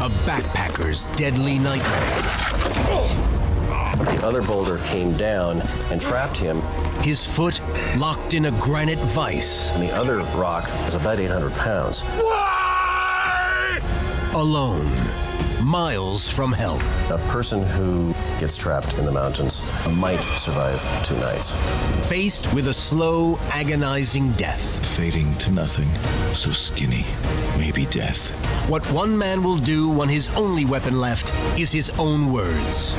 A backpacker's deadly nightmare. The other boulder came down and trapped him. His foot locked in a granite vise. And the other rock was about 800 pounds. Alone, miles from help. A person who gets trapped in the mountains might survive 2 nights. Faced with a slow, agonizing death. Fading to nothing, so skinny, maybe death. What one man will do when his only weapon left is his own words.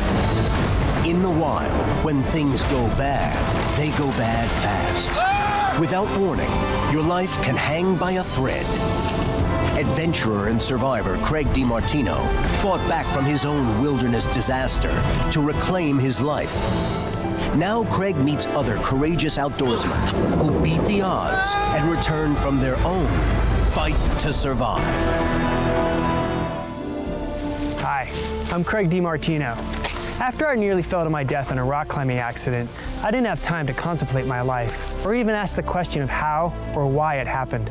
In the wild, when things go bad, they go bad fast. Without warning, your life can hang by a thread. Adventurer and survivor Gregg DeMartino fought back from his own wilderness disaster to reclaim his life. Now Gregg meets other courageous outdoorsmen who beat the odds and return from their own fight to survive. Hi, I'm Gregg DeMartino. After I nearly fell to my death in a rock climbing accident, I didn't have time to contemplate my life or even ask the question of how or why it happened.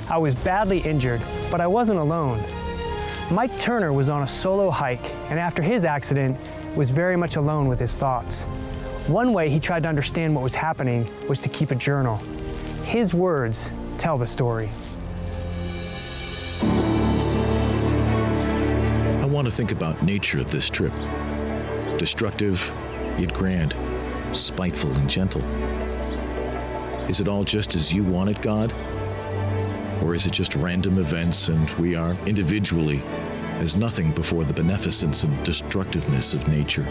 I was badly injured, but I wasn't alone. Mike Turner was on a solo hike, and after his accident, was very much alone with his thoughts. One way he tried to understand what was happening was to keep a journal. His words tell the story. I want to think about nature this trip. Destructive, yet grand, spiteful and gentle. Is it all just as you want it, God? Or is it just random events and we are individually as nothing before the beneficence and destructiveness of nature?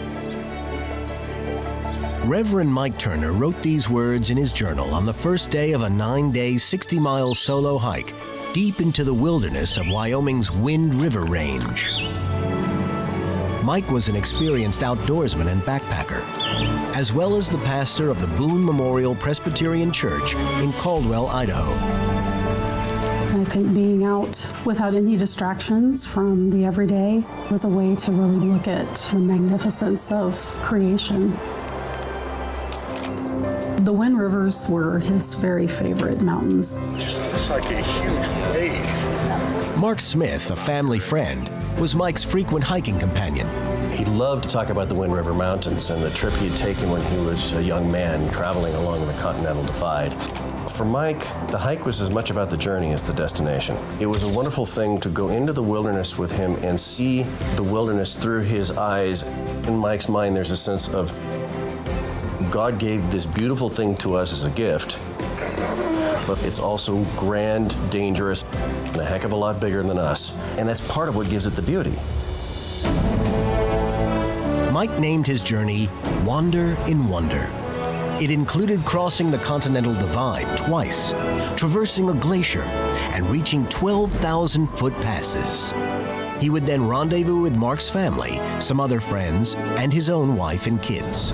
Reverend Mike Turner wrote these words in his journal on the first day of a 9-day, 60-mile solo hike deep into the wilderness of Wyoming's Wind River Range. Mike was an experienced outdoorsman and backpacker, as well as the pastor of the Boone Memorial Presbyterian Church in Caldwell, Idaho. I think being out without any distractions from the everyday was a way to really look at the magnificence of creation. The Wind Rivers were his very favorite mountains. It's like a huge wave. Mark Smith, a family friend, was Mike's frequent hiking companion. He loved to talk about the Wind River Mountains and the trip he had taken when he was a young man traveling along the Continental Divide. For Mike, the hike was as much about the journey as the destination. It was a wonderful thing to go into the wilderness with him and see the wilderness through his eyes. In Mike's mind, there's a sense of God gave this beautiful thing to us as a gift, but it's also grand, dangerous, and a heck of a lot bigger than us. And that's part of what gives it the beauty. Mike named his journey Wander in Wonder. It included crossing the Continental Divide twice, traversing a glacier, and reaching 12,000-foot passes. He would then rendezvous with Mark's family, some other friends, and his own wife and kids.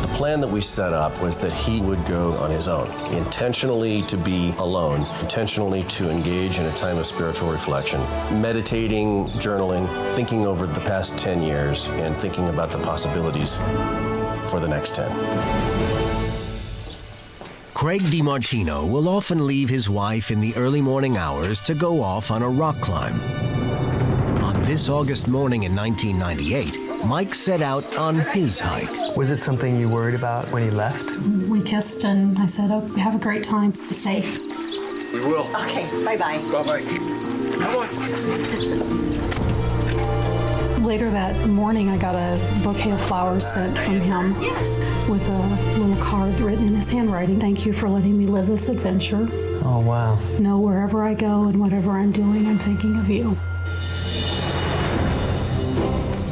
The plan that we set up was that he would go on his own, intentionally to be alone, intentionally to engage in a time of spiritual reflection, meditating, journaling, thinking over the past 10 years, and thinking about the possibilities for the next 10. Gregg DeMartino will often leave his wife in the early morning hours to go off on a rock climb. On this August morning in 1998, Mike set out on his hike. Was it something you worried about when he left? We kissed and I said, "Oh, have a great time. Be safe." We will. Okay, bye-bye. Bye-bye. Come on. Later that morning, I got a bouquet of flowers sent from him with a little card written in his handwriting. "Thank you for letting me live this adventure. Oh, wow. Know wherever I go and whatever I'm doing, I'm thinking of you."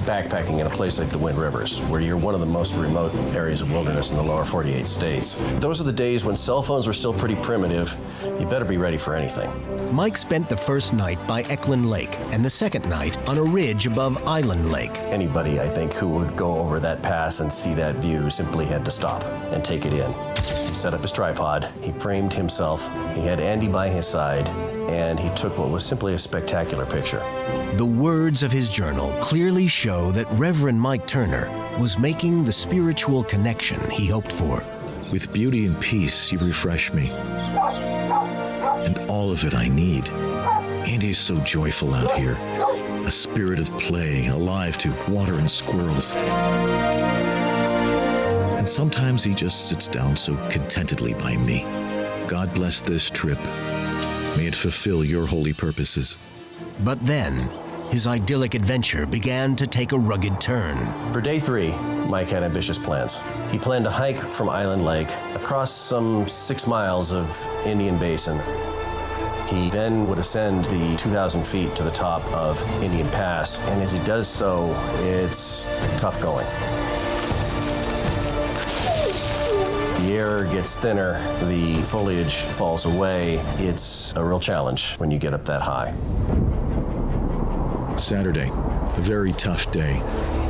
Backpacking in a place like the Wind Rivers, where you're one of the most remote areas of wilderness in the lower 48 states. Those are the days when cell phones were still pretty primitive. You better be ready for anything. Mike spent the first night by Eklund Lake and the second night on a ridge above Island Lake. Anybody, I think, who would go over that pass and see that view simply had to stop and take it in. He set up his tripod, he framed himself, he had Andy by his side, and he took what was simply a spectacular picture. The words of his journal clearly show that Reverend Mike Turner was making the spiritual connection he hoped for. With beauty and peace, you refresh me. And all of it I need. Andy's so joyful out here. a spirit of play, alive to water and squirrels. And sometimes he just sits down so contentedly by me. God bless this trip. May it fulfill your holy purposes. But then, his idyllic adventure began to take a rugged turn. For day 3, Mike had ambitious plans. He planned to hike from Island Lake across some 6 miles of Indian Basin. He then would ascend the 2,000 feet to the top of Indian Pass, and as he does so, it's tough going. The air gets thinner, the foliage falls away. It's a real challenge when you get up that high. Saturday, a very tough day.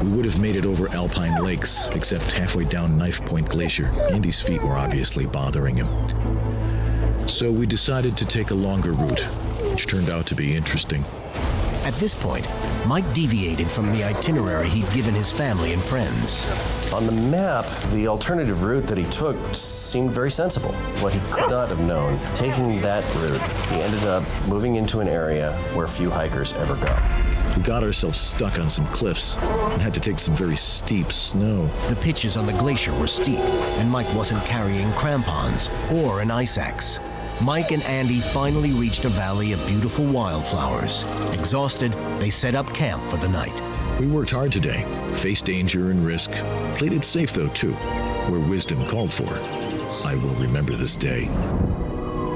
We would have made it over Alpine Lakes, except halfway down Knife Point Glacier, Andy's feet were obviously bothering him. So we decided to take a longer route, which turned out to be interesting. At this point, Mike deviated from the itinerary he'd given his family and friends. On the map, the alternative route that he took seemed very sensible. What he could not have known, taking that route, he ended up moving into an area where few hikers ever go. We got ourselves stuck on some cliffs and had to take some very steep snow. The pitches on the glacier were steep, and Mike wasn't carrying crampons or an ice axe. Mike and Andy finally reached a valley of beautiful wildflowers. Exhausted, they set up camp for the night. We worked hard today, faced danger and risk, played it safe though too, where wisdom called for. I will remember this day.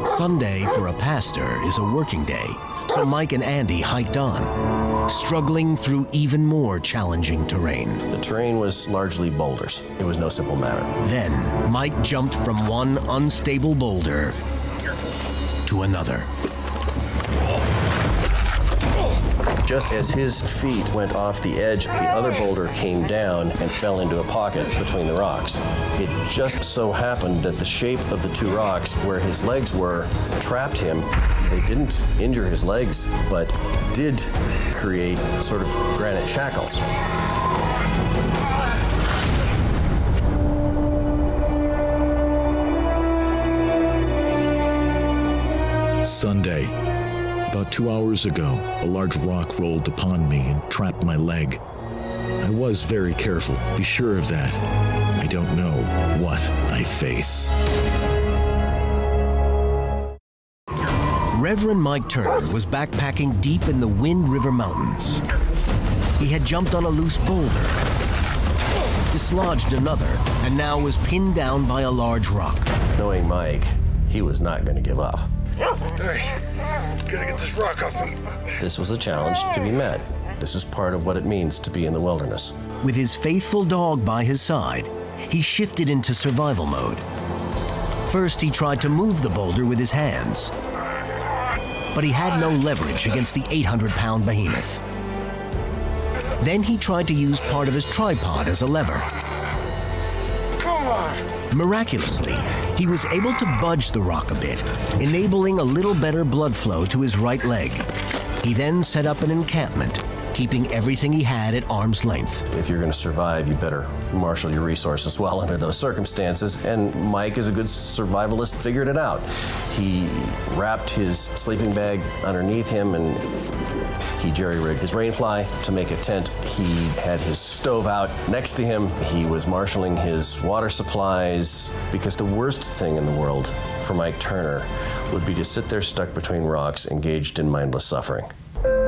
Sunday for a pastor is a working day, so Mike and Andy hiked on, struggling through even more challenging terrain. The terrain was largely boulders. It was no simple matter. Then, Mike jumped from one unstable boulder to another. Just as his feet went off the edge, the other boulder came down and fell into a pocket between the rocks. It just so happened that the shape of the 2 rocks where his legs were trapped him. They didn't injure his legs, but did create sort of granite shackles. Sunday. About 2 hours ago, a large rock rolled upon me and trapped my leg. I was very careful, be sure of that. I don't know what I face. Reverend Mike Turner was backpacking deep in the Wind River Mountains. He had jumped on a loose boulder, dislodged another, and now was pinned down by a large rock. Knowing Mike, he was not going to give up. All right, gotta get this rock off me. This was a challenge to be met. This is part of what it means to be in the wilderness. With his faithful dog by his side, he shifted into survival mode. First, he tried to move the boulder with his hands, but he had no leverage against the 800-pound behemoth. Then he tried to use part of his tripod as a lever. Come on! Miraculously, he was able to budge the rock a bit, enabling a little better blood flow to his right leg. He then set up an encampment, keeping everything he had at arm's length. If you're going to survive, you better marshal your resources well under those circumstances, and Mike, as a good survivalist, figured it out. He wrapped his sleeping bag underneath him and he jerry-rigged his rainfly to make a tent. He had his stove out next to him. He was marshaling his water supplies, because the worst thing in the world for Mike Turner would be to sit there stuck between rocks, engaged in mindless suffering. Why?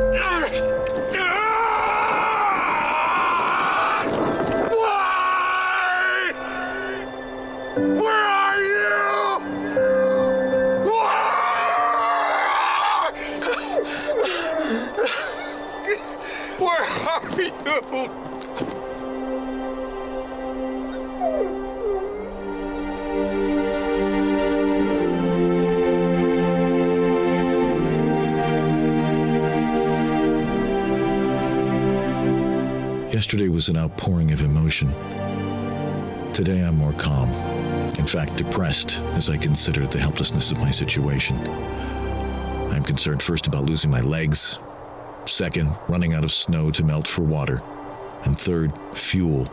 Where are you? Why? Where are you? Yesterday was an outpouring of emotion. Today I'm more calm. In fact, depressed as I consider the helplessness of my situation. I'm concerned first about losing my legs, second, running out of snow to melt for water, and third, fuel,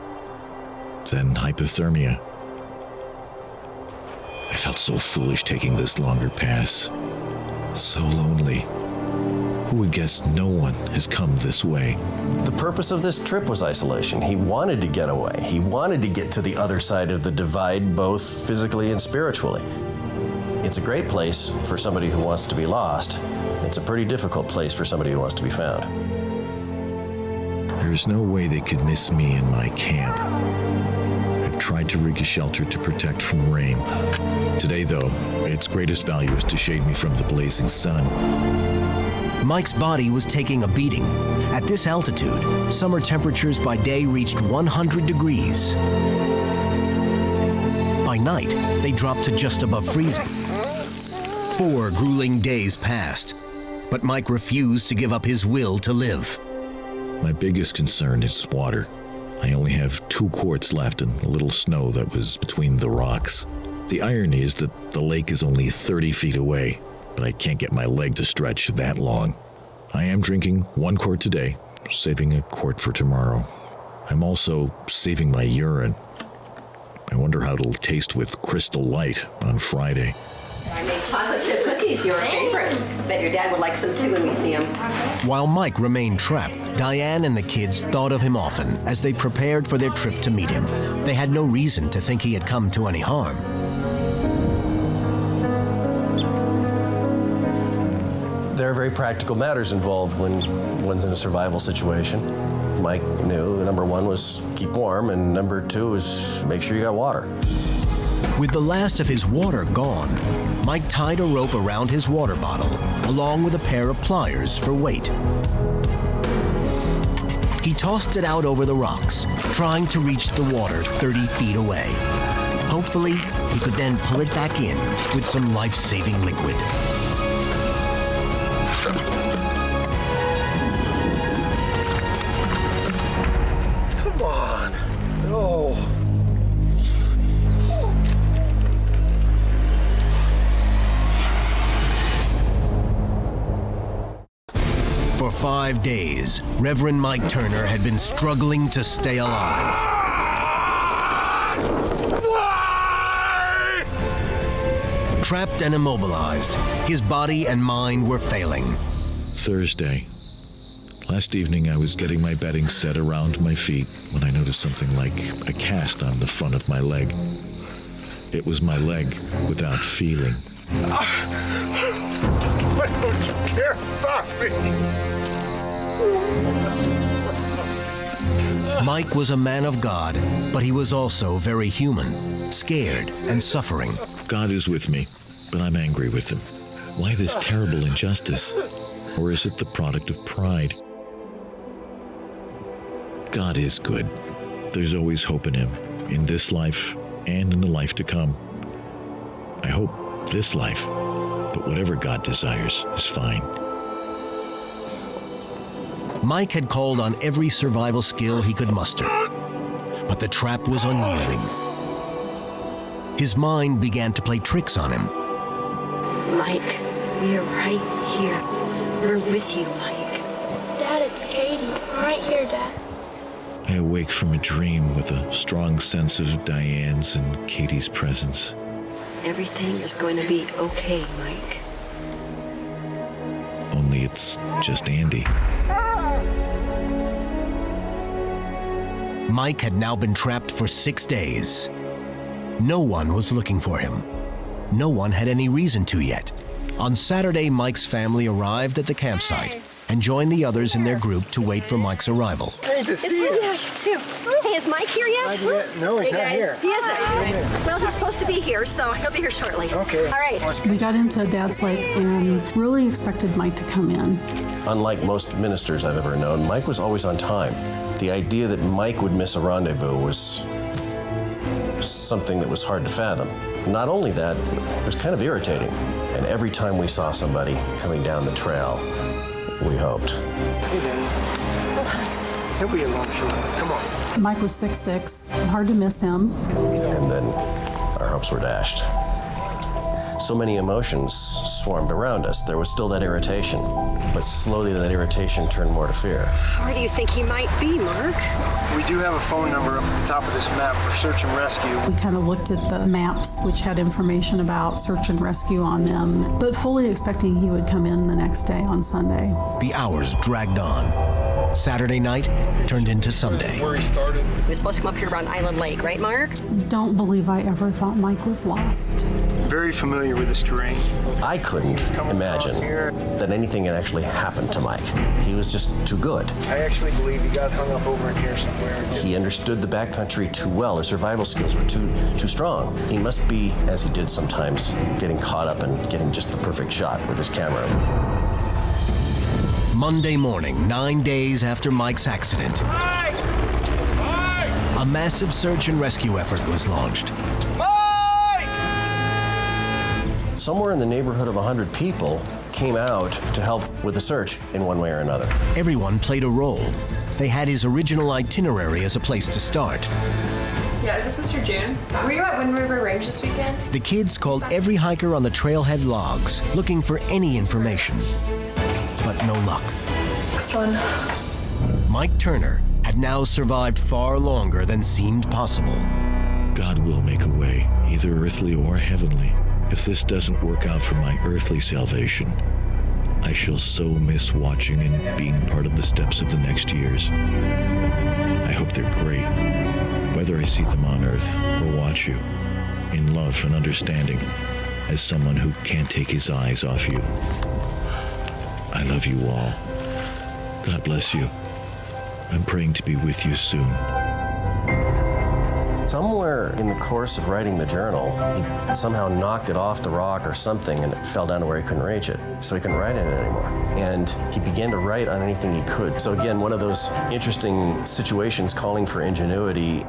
then hypothermia. I felt so foolish taking this longer pass. So lonely. Who would guess no one has come this way? The purpose of this trip was isolation. He wanted to get away. He wanted to get to the other side of the divide, both physically and spiritually. It's a great place for somebody who wants to be lost. It's a pretty difficult place for somebody who wants to be found. There's no way they could miss me in my camp. I've tried to rig a shelter to protect from rain. Today, though, its greatest value is to shade me from the blazing sun. Mike's body was taking a beating. At this altitude, summer temperatures by day reached 100 degrees. By night, they dropped to just above freezing. 4 grueling days passed, but Mike refused to give up his will to live. My biggest concern is water. I only have 2 quarts left and a little snow that was between the rocks. The irony is that the lake is only 30 feet away, but I can't get my leg to stretch that long. I am drinking 1 quart today, saving a quart for tomorrow. I'm also saving my urine. I wonder how it'll taste with Crystal Light on Friday. I made chocolate chip cookies, your favorite. Bet your dad would like some too when we see him. While Mike remained trapped, Diane and the kids thought of him often as they prepared for their trip to meet him. They had no reason to think he had come to any harm. There are very practical matters involved when one's in a survival situation. Mike knew number 1 was keep warm, and number 2 was make sure you got water. With the last of his water gone, Mike tied a rope around his water bottle, along with a pair of pliers for weight. He tossed it out over the rocks, trying to reach the water 30 feet away. Hopefully, he could then pull it back in with some life-saving liquid. Come on. No. For 5 days, Reverend Mike Turner had been struggling to stay alive. Trapped and immobilized, his body and mind were failing. Thursday. Last evening I was getting my bedding set around my feet when I noticed something like a cast on the front of my leg. It was my leg without feeling. Why don't you care about me? Mike was a man of God, but he was also very human, scared and suffering. God is with me, but I'm angry with him. Why this terrible injustice? Or is it the product of pride? God is good. There's always hope in him, in this life and in the life to come. I hope this life, but whatever God desires is fine. Mike had called on every survival skill he could muster, but the trap was unyielding. His mind began to play tricks on him. Mike, we are right here. We're with you, Mike. Dad, it's Katie. I'm right here, Dad. I awake from a dream with a strong sense of Diane's and Katie's presence. Everything is going to be okay, Mike. Only it's just Andy. Mike had now been trapped for 6 days. No one was looking for him. No one had any reason to yet. On Saturday, Mike's family arrived at the campsite and joined the others in their group to wait for Mike's arrival. Hey, to see you. Yeah, you too. Hey, is Mike here yet? No, he's not here. He isn't. Well, he's supposed to be here, so he'll be here shortly. Okay. All right. We got into Dad's Lake and really expected Mike to come in. Unlike most ministers I've ever known, Mike was always on time. The idea that Mike would miss a rendezvous was something that was hard to fathom. Not only that, it was kind of irritating. And every time we saw somebody coming down the trail, we hoped. Hey, Dad. He'll be along shortly. Come on. Mike was 6'6", hard to miss him. And then our hopes were dashed. So many emotions swarmed around us. There was still that irritation, but slowly that irritation turned more to fear. Where do you think he might be, Mark? We do have a phone number up at the top of this map for search and rescue. We kind of looked at the maps, which had information about search and rescue on them, but fully expecting he would come in the next day on Sunday. The hours dragged on. Saturday night turned into Sunday. Where he started. He was supposed to come up here around Island Lake, right, Mark? Don't believe I ever thought Mike was lost. Very familiar with this terrain. I couldn't imagine that anything had actually happened to Mike. He was just too good. I actually believe he got hung up over in here somewhere. He understood the backcountry too well. His survival skills were too strong. He must be, as he did sometimes, getting caught up and getting just the perfect shot with his camera. Monday morning, 9 days after Mike's accident, a massive search and rescue effort was launched. Somewhere in the neighborhood of 100 people came out to help with the search in one way or another. Everyone played a role. They had his original itinerary as a place to start. Yeah, is this Mr. June? Were you at Wind River Range this weekend? The kids called every hiker on the trailhead logs, looking for any information. But no luck. Next one. Mike Turner had now survived far longer than seemed possible. God will make a way, either earthly or heavenly. If this doesn't work out for my earthly salvation, I shall so miss watching and being part of the steps of the next years. I hope they're great, whether I see them on earth or watch you, in love and understanding, as someone who can't take his eyes off you. I love you all. God bless you. I'm praying to be with you soon. Somewhere in the course of writing the journal, he somehow knocked it off the rock or something and it fell down to where he couldn't reach it. So he couldn't write in it anymore. And he began to write on anything he could. So again, one of those interesting situations calling for ingenuity.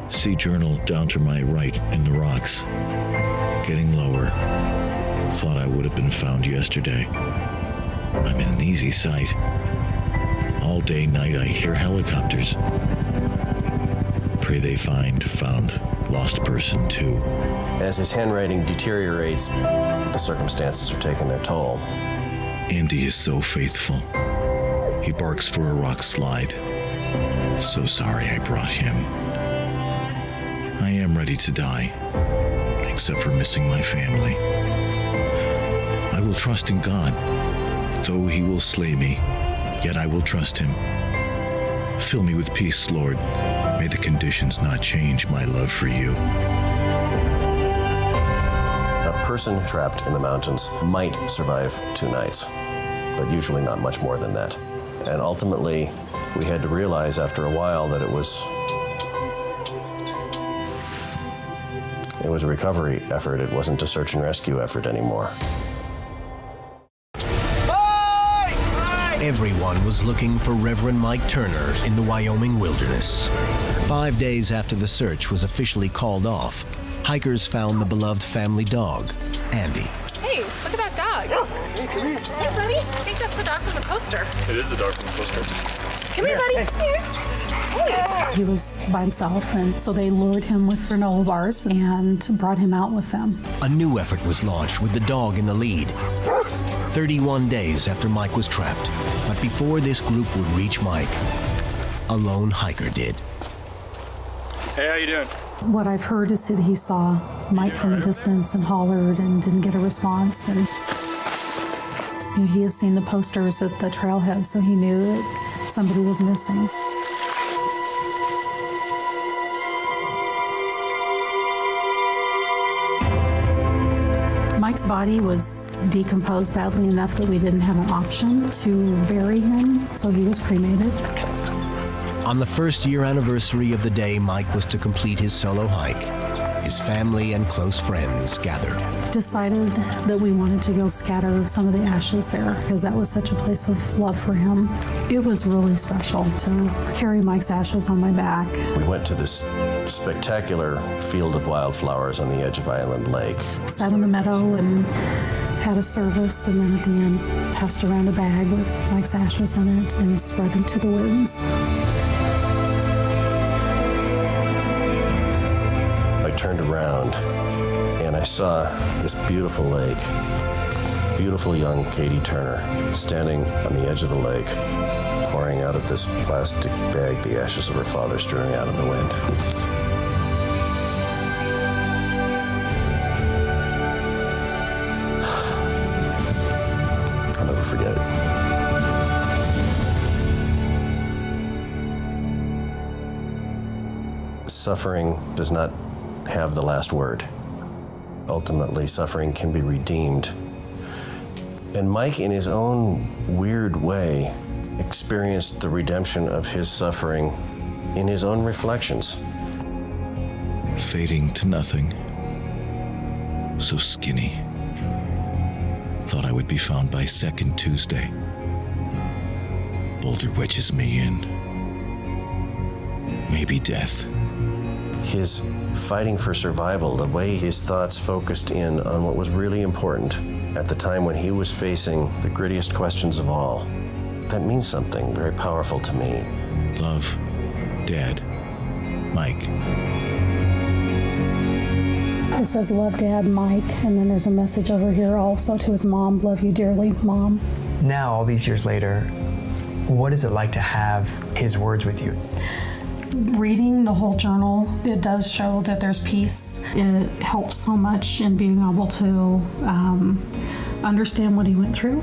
See journal down to my right in the rocks. Getting lower. Thought I would have been found yesterday. I'm in an easy sight. All day, night, I hear helicopters. Pray they found lost person too. As his handwriting deteriorates, the circumstances are taking their toll. Andy is so faithful. He barks for a rock slide. So sorry I brought him. I am ready to die, except for missing my family. I will trust in God. Though he will slay me, yet I will trust him. Fill me with peace, Lord. May the conditions not change my love for you. A person trapped in the mountains might survive 2 nights, but usually not much more than that. And ultimately, we had to realize after a while that it was a recovery effort. It wasn't a search and rescue effort anymore. Everyone was looking for Reverend Mike Turner in the Wyoming wilderness. 5 days after the search was officially called off, hikers found the beloved family dog, Andy. Hey, look at that dog. Hey, buddy. I think that's the dog from the poster. It is the dog from the poster. Come here, buddy. Here. Hey. He was by himself, and so they lured him with granola bars and brought him out with them. A new effort was launched with the dog in the lead. 31 days after Mike was trapped, but before this group would reach Mike, a lone hiker did. Hey, how you doing? What I've heard is that he saw Mike from a distance and hollered and didn't get a response. And he had seen the posters at the trailhead, so he knew that somebody was missing. Mike's body was decomposed badly enough that we didn't have an option to bury him, so he was cremated. On the first year anniversary of the day Mike was to complete his solo hike, his family and close friends gathered. Decided that we wanted to go scatter some of the ashes there because that was such a place of love for him. It was really special to carry Mike's ashes on my back. We went to this spectacular field of wildflowers on the edge of Island Lake. Sat in the meadow and had a service, and then at the end passed around a bag with Mike's ashes in it and spread them to the winds. I turned around and I saw this beautiful lake, beautiful young Katie Turner standing on the edge of the lake, pouring out of this plastic bag the ashes of her father strewing out in the wind. I'll never forget it. Suffering does not have the last word. Ultimately, suffering can be redeemed. And Mike, in his own weird way, experienced the redemption of his suffering in his own reflections. Fading to nothing. So skinny. Thought I would be found by second Tuesday. Boulder wedges me in. Maybe death. His fighting for survival, the way his thoughts focused in on what was really important at the time when he was facing the grittiest questions of all, that means something very powerful to me. Love, Dad, Mike. It says, love Dad, Mike, and then there's a message over here also to his mom, love you dearly, Mom. Now, all these years later, what is it like to have his words with you? Reading the whole journal, it does show that there's peace. It helps so much in being able to understand what he went through.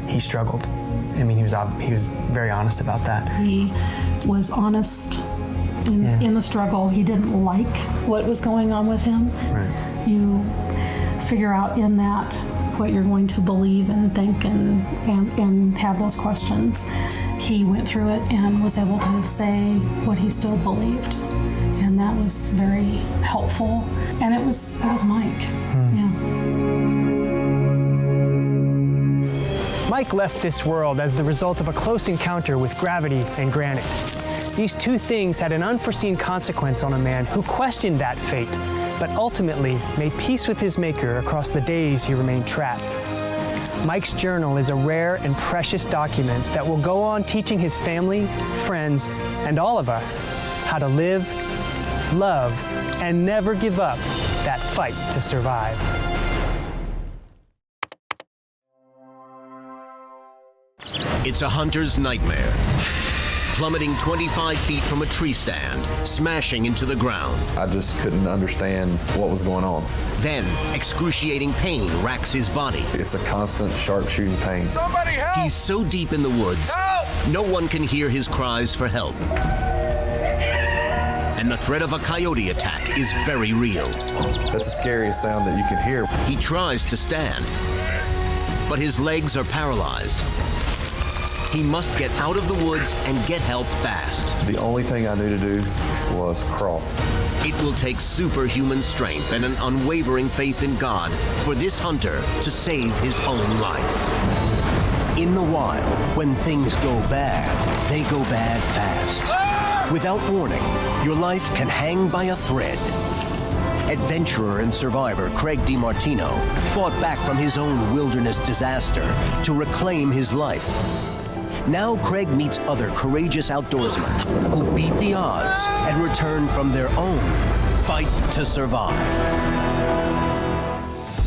He struggled. I mean, he was very honest about that. He was honest in the struggle. He didn't like what was going on with him. Right. You figure out in that what you're going to believe and think and have those questions. He went through it and was able to say what he still believed. And that was very helpful. And it was Mike. Yeah. Mike left this world as the result of a close encounter with gravity and granite. These two things had an unforeseen consequence on a man who questioned that fate, but ultimately made peace with his maker across the days he remained trapped. Mike's journal is a rare and precious document that will go on teaching his family, friends, and all of us how to live, love, and never give up that fight to survive. It's a hunter's nightmare. Plummeting 25 feet from a tree stand, smashing into the ground. I just couldn't understand what was going on. Then, excruciating pain racks his body. It's a constant sharp-shooting pain. Somebody help! He's so deep in the woods, no one can hear his cries for help. And the threat of a coyote attack is very real. That's the scariest sound that you can hear. He tries to stand, but his legs are paralyzed. He must get out of the woods and get help fast. The only thing I knew to do was crawl. It will take superhuman strength and an unwavering faith in God for this hunter to save his own life. In the wild, when things go bad, they go bad fast. Without warning, your life can hang by a thread. Adventurer and survivor Gregg DeMartino fought back from his own wilderness disaster to reclaim his life. Now Gregg meets other courageous outdoorsmen who beat the odds and return from their own fight to survive.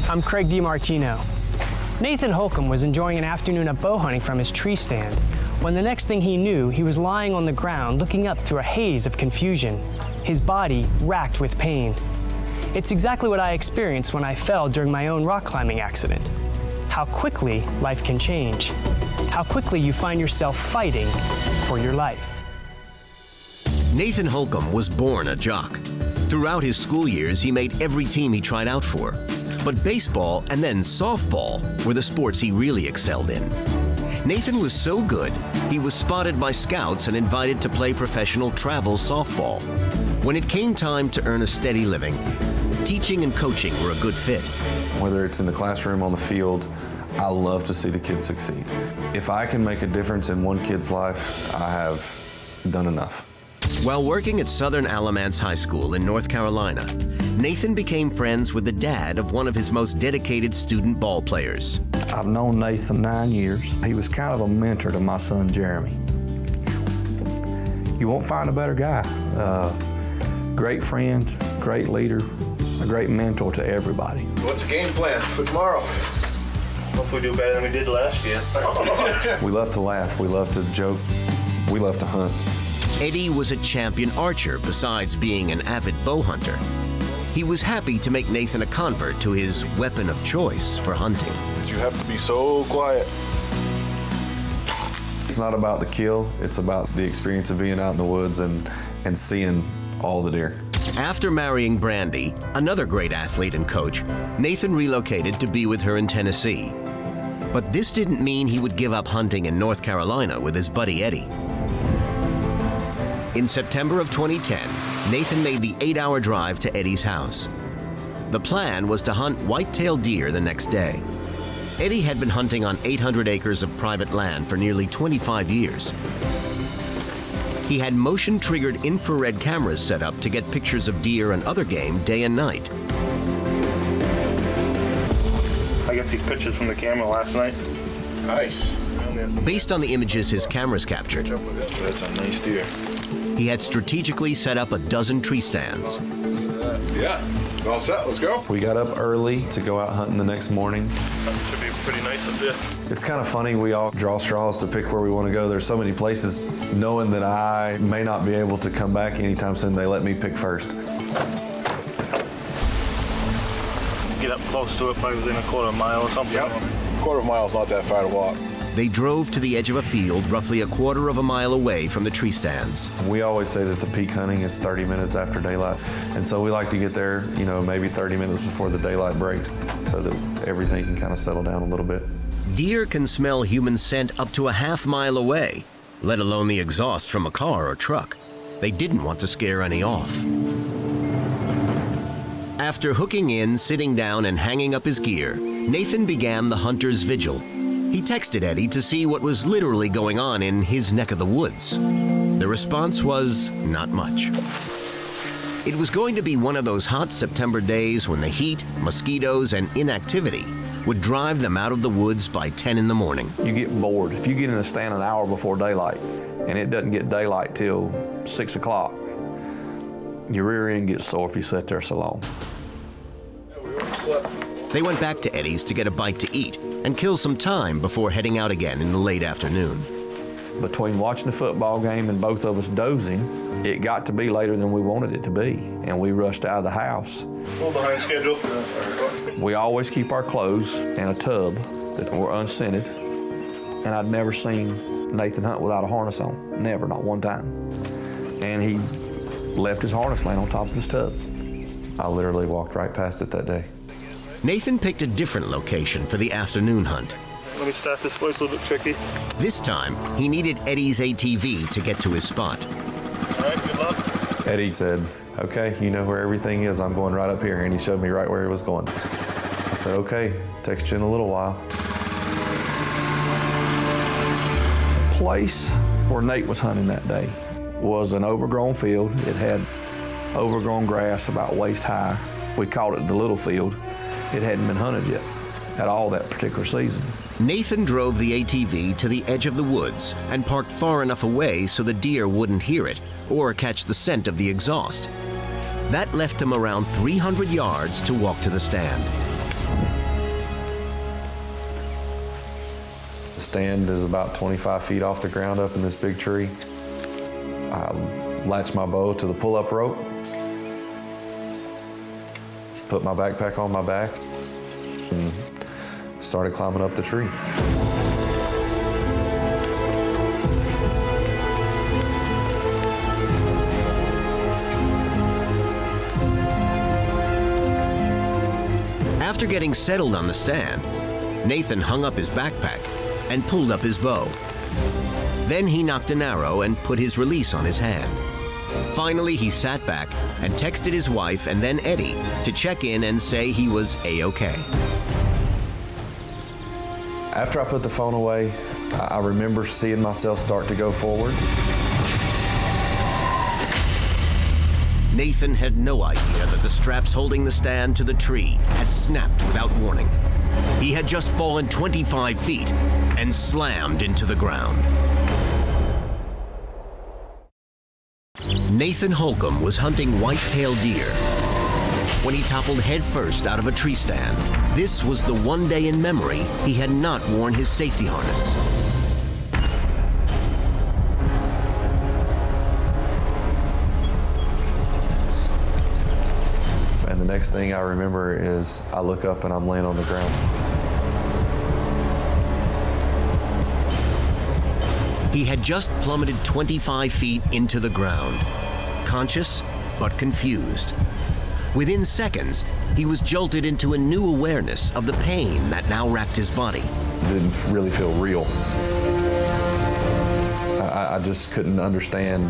I'm Gregg DeMartino. Nathan Holcomb was enjoying an afternoon of bow hunting from his tree stand when the next thing he knew, he was lying on the ground looking up through a haze of confusion, his body racked with pain. It's exactly what I experienced when I fell during my own rock climbing accident. How quickly life can change. How quickly you find yourself fighting for your life. Nathan Holcomb was born a jock. Throughout his school years, he made every team he tried out for. But baseball and then softball were the sports he really excelled in. Nathan was so good, he was spotted by scouts and invited to play professional travel softball. When it came time to earn a steady living, teaching and coaching were a good fit. Whether it's in the classroom, on the field, I love to see the kids succeed. If I can make a difference in one kid's life, I have done enough. While working at Southern Alamance High School in North Carolina, Nathan became friends with the dad of one of his most dedicated student ball players. I've known Nathan 9 years. He was kind of a mentor to my son, Jeremy. You won't find a better guy. Great friend, great leader, a great mentor to everybody. What's the game plan for tomorrow? Hopefully we do better than we did last year. We love to laugh. We love to joke. We love to hunt. Eddie was a champion archer besides being an avid bow hunter. He was happy to make Nathan a convert to his weapon of choice for hunting. You have to be so quiet. It's not about the kill. It's about the experience of being out in the woods and seeing all the deer. After marrying Brandy, another great athlete and coach, Nathan relocated to be with her in Tennessee. But this didn't mean he would give up hunting in North Carolina with his buddy Eddie. In September of 2010, Nathan made the 8-hour drive to Eddie's house. The plan was to hunt white-tailed deer the next day. Eddie had been hunting on 800 acres of private land for nearly 25 years. He had motion-triggered infrared cameras set up to get pictures of deer and other game day and night. I got these pictures from the camera last night. Nice. Based on the images his cameras captured, That's a nice deer. he had strategically set up a dozen tree stands. Yeah, all set, let's go. We got up early to go out hunting the next morning. Should be pretty nice up there. It's kind of funny, we all draw straws to pick where we want to go. There's so many places. Knowing that I may not be able to come back anytime soon, they let me pick first. Get up close to it, probably within a quarter of a mile or something. Yep, quarter of a mile is not that far to walk. They drove to the edge of a field roughly a quarter of a mile away from the tree stands. We always say that the peak hunting is 30 minutes after daylight. And so we like to get there, maybe 30 minutes before the daylight breaks so that everything can kind of settle down a little bit. Deer can smell human scent up to a half-mile away, let alone the exhaust from a car or truck. They didn't want to scare any off. After hooking in, sitting down, and hanging up his gear, Nathan began the hunter's vigil. He texted Eddie to see what was literally going on in his neck of the woods. The response was not much. It was going to be one of those hot September days when the heat, mosquitoes, and inactivity would drive them out of the woods by 10 in the morning. You get bored. If you get in a stand an hour before daylight and it doesn't get daylight till 6 o'clock, your rear end gets sore if you sit there so long. They went back to Eddie's to get a bite to eat and kill some time before heading out again in the late afternoon. Between watching the football game and both of us dozing, it got to be later than we wanted it to be, and we rushed out of the house. A little behind schedule. We always keep our clothes in a tub that were unscented, and I'd never seen Nathan hunt without a harness on. Never, not one time. And he left his harness laying on top of his tub. I literally walked right past it that day. Nathan picked a different location for the afternoon hunt. Let me start this place, a little bit tricky. This time, he needed Eddie's ATV to get to his spot. All right, good luck. Eddie said, okay, you know where everything is, I'm going right up here. And he showed me right where he was going. I said, okay, text you in a little while. The place where Nate was hunting that day was an overgrown field. It had overgrown grass about waist high. We called it the little field. It hadn't been hunted yet at all that particular season. Nathan drove the ATV to the edge of the woods and parked far enough away so the deer wouldn't hear it or catch the scent of the exhaust. That left him around 300 yards to walk to the stand. The stand is about 25 feet off the ground up in this big tree. I latched my bow to the pull-up rope, put my backpack on my back, and started climbing up the tree. After getting settled on the stand, Nathan hung up his backpack and pulled up his bow. Then he knocked an arrow and put his release on his hand. Finally, he sat back and texted his wife and then Eddie to check in and say he was A-OK. After I put the phone away, I remember seeing myself start to go forward. Nathan had no idea that the straps holding the stand to the tree had snapped without warning. He had just fallen 25 feet and slammed into the ground. Nathan Holcomb was hunting white-tailed deer. when he toppled headfirst out of a tree stand. This was the one day in memory he had not worn his safety harness. And the next thing I remember is I look up and I'm laying on the ground. He had just plummeted 25 feet into the ground, conscious but confused. Within seconds, he was jolted into a new awareness of the pain that now racked his body. It didn't really feel real. I just couldn't understand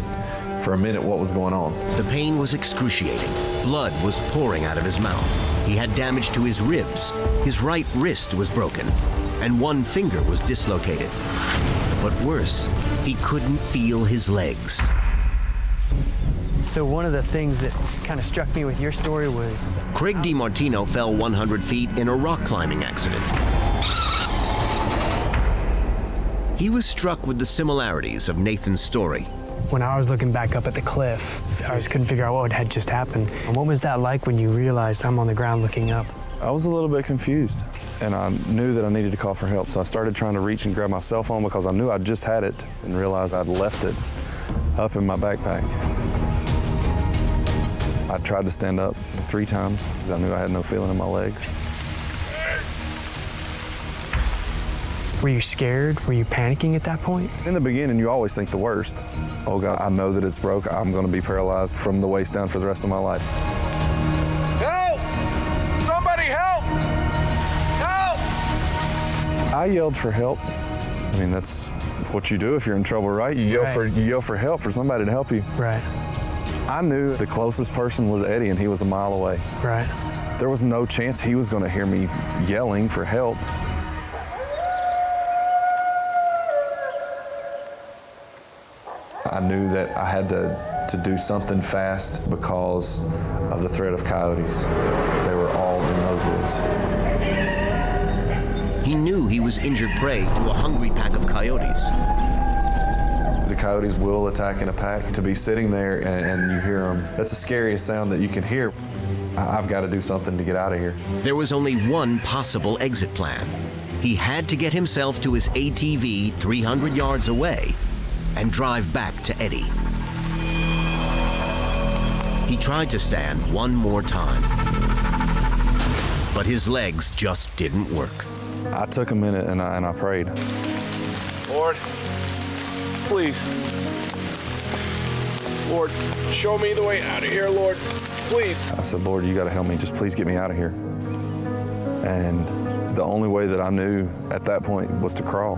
for a minute what was going on. The pain was excruciating. Blood was pouring out of his mouth. He had damage to his ribs. His right wrist was broken, and one finger was dislocated. But worse, he couldn't feel his legs. So one of the things that kind of struck me with your story was... Gregg DeMartino fell 100 feet in a rock climbing accident. He was struck with the similarities of Nathan's story. When I was looking back up at the cliff, I just couldn't figure out what had just happened. And what was that like when you realized I'm on the ground looking up? I was a little bit confused, and I knew that I needed to call for help, so I started trying to reach and grab my cell phone because I knew I'd just had it and realized I'd left it up in my backpack. I tried to stand up 3 times because I knew I had no feeling in my legs. Were you scared? Were you panicking at that point? In the beginning, you always think the worst. Oh God, I know that it's broke. I'm gonna be paralyzed from the waist down for the rest of my life. Help! Somebody help! Help! I yelled for help. I mean, that's what you do if you're in trouble, right? You yell for help, for somebody to help you. Right. I knew the closest person was Eddie, and he was a mile away. Right. There was no chance he was gonna hear me yelling for help. I knew that I had to do something fast because of the threat of coyotes. They were all in those woods. He knew he was injured prey to a hungry pack of coyotes. The coyotes will attack in a pack. To be sitting there and you hear them, that's the scariest sound that you can hear. I've got to do something to get out of here. There was only one possible exit plan. He had to get himself to his ATV 300 yards away and drive back to Eddie. He tried to stand one more time, but his legs just didn't work. I took a minute and I prayed. Lord, please. Lord, show me the way out of here, Lord. Please. I said, Lord, you got to help me. Just please get me out of here. And the only way that I knew at that point was to crawl.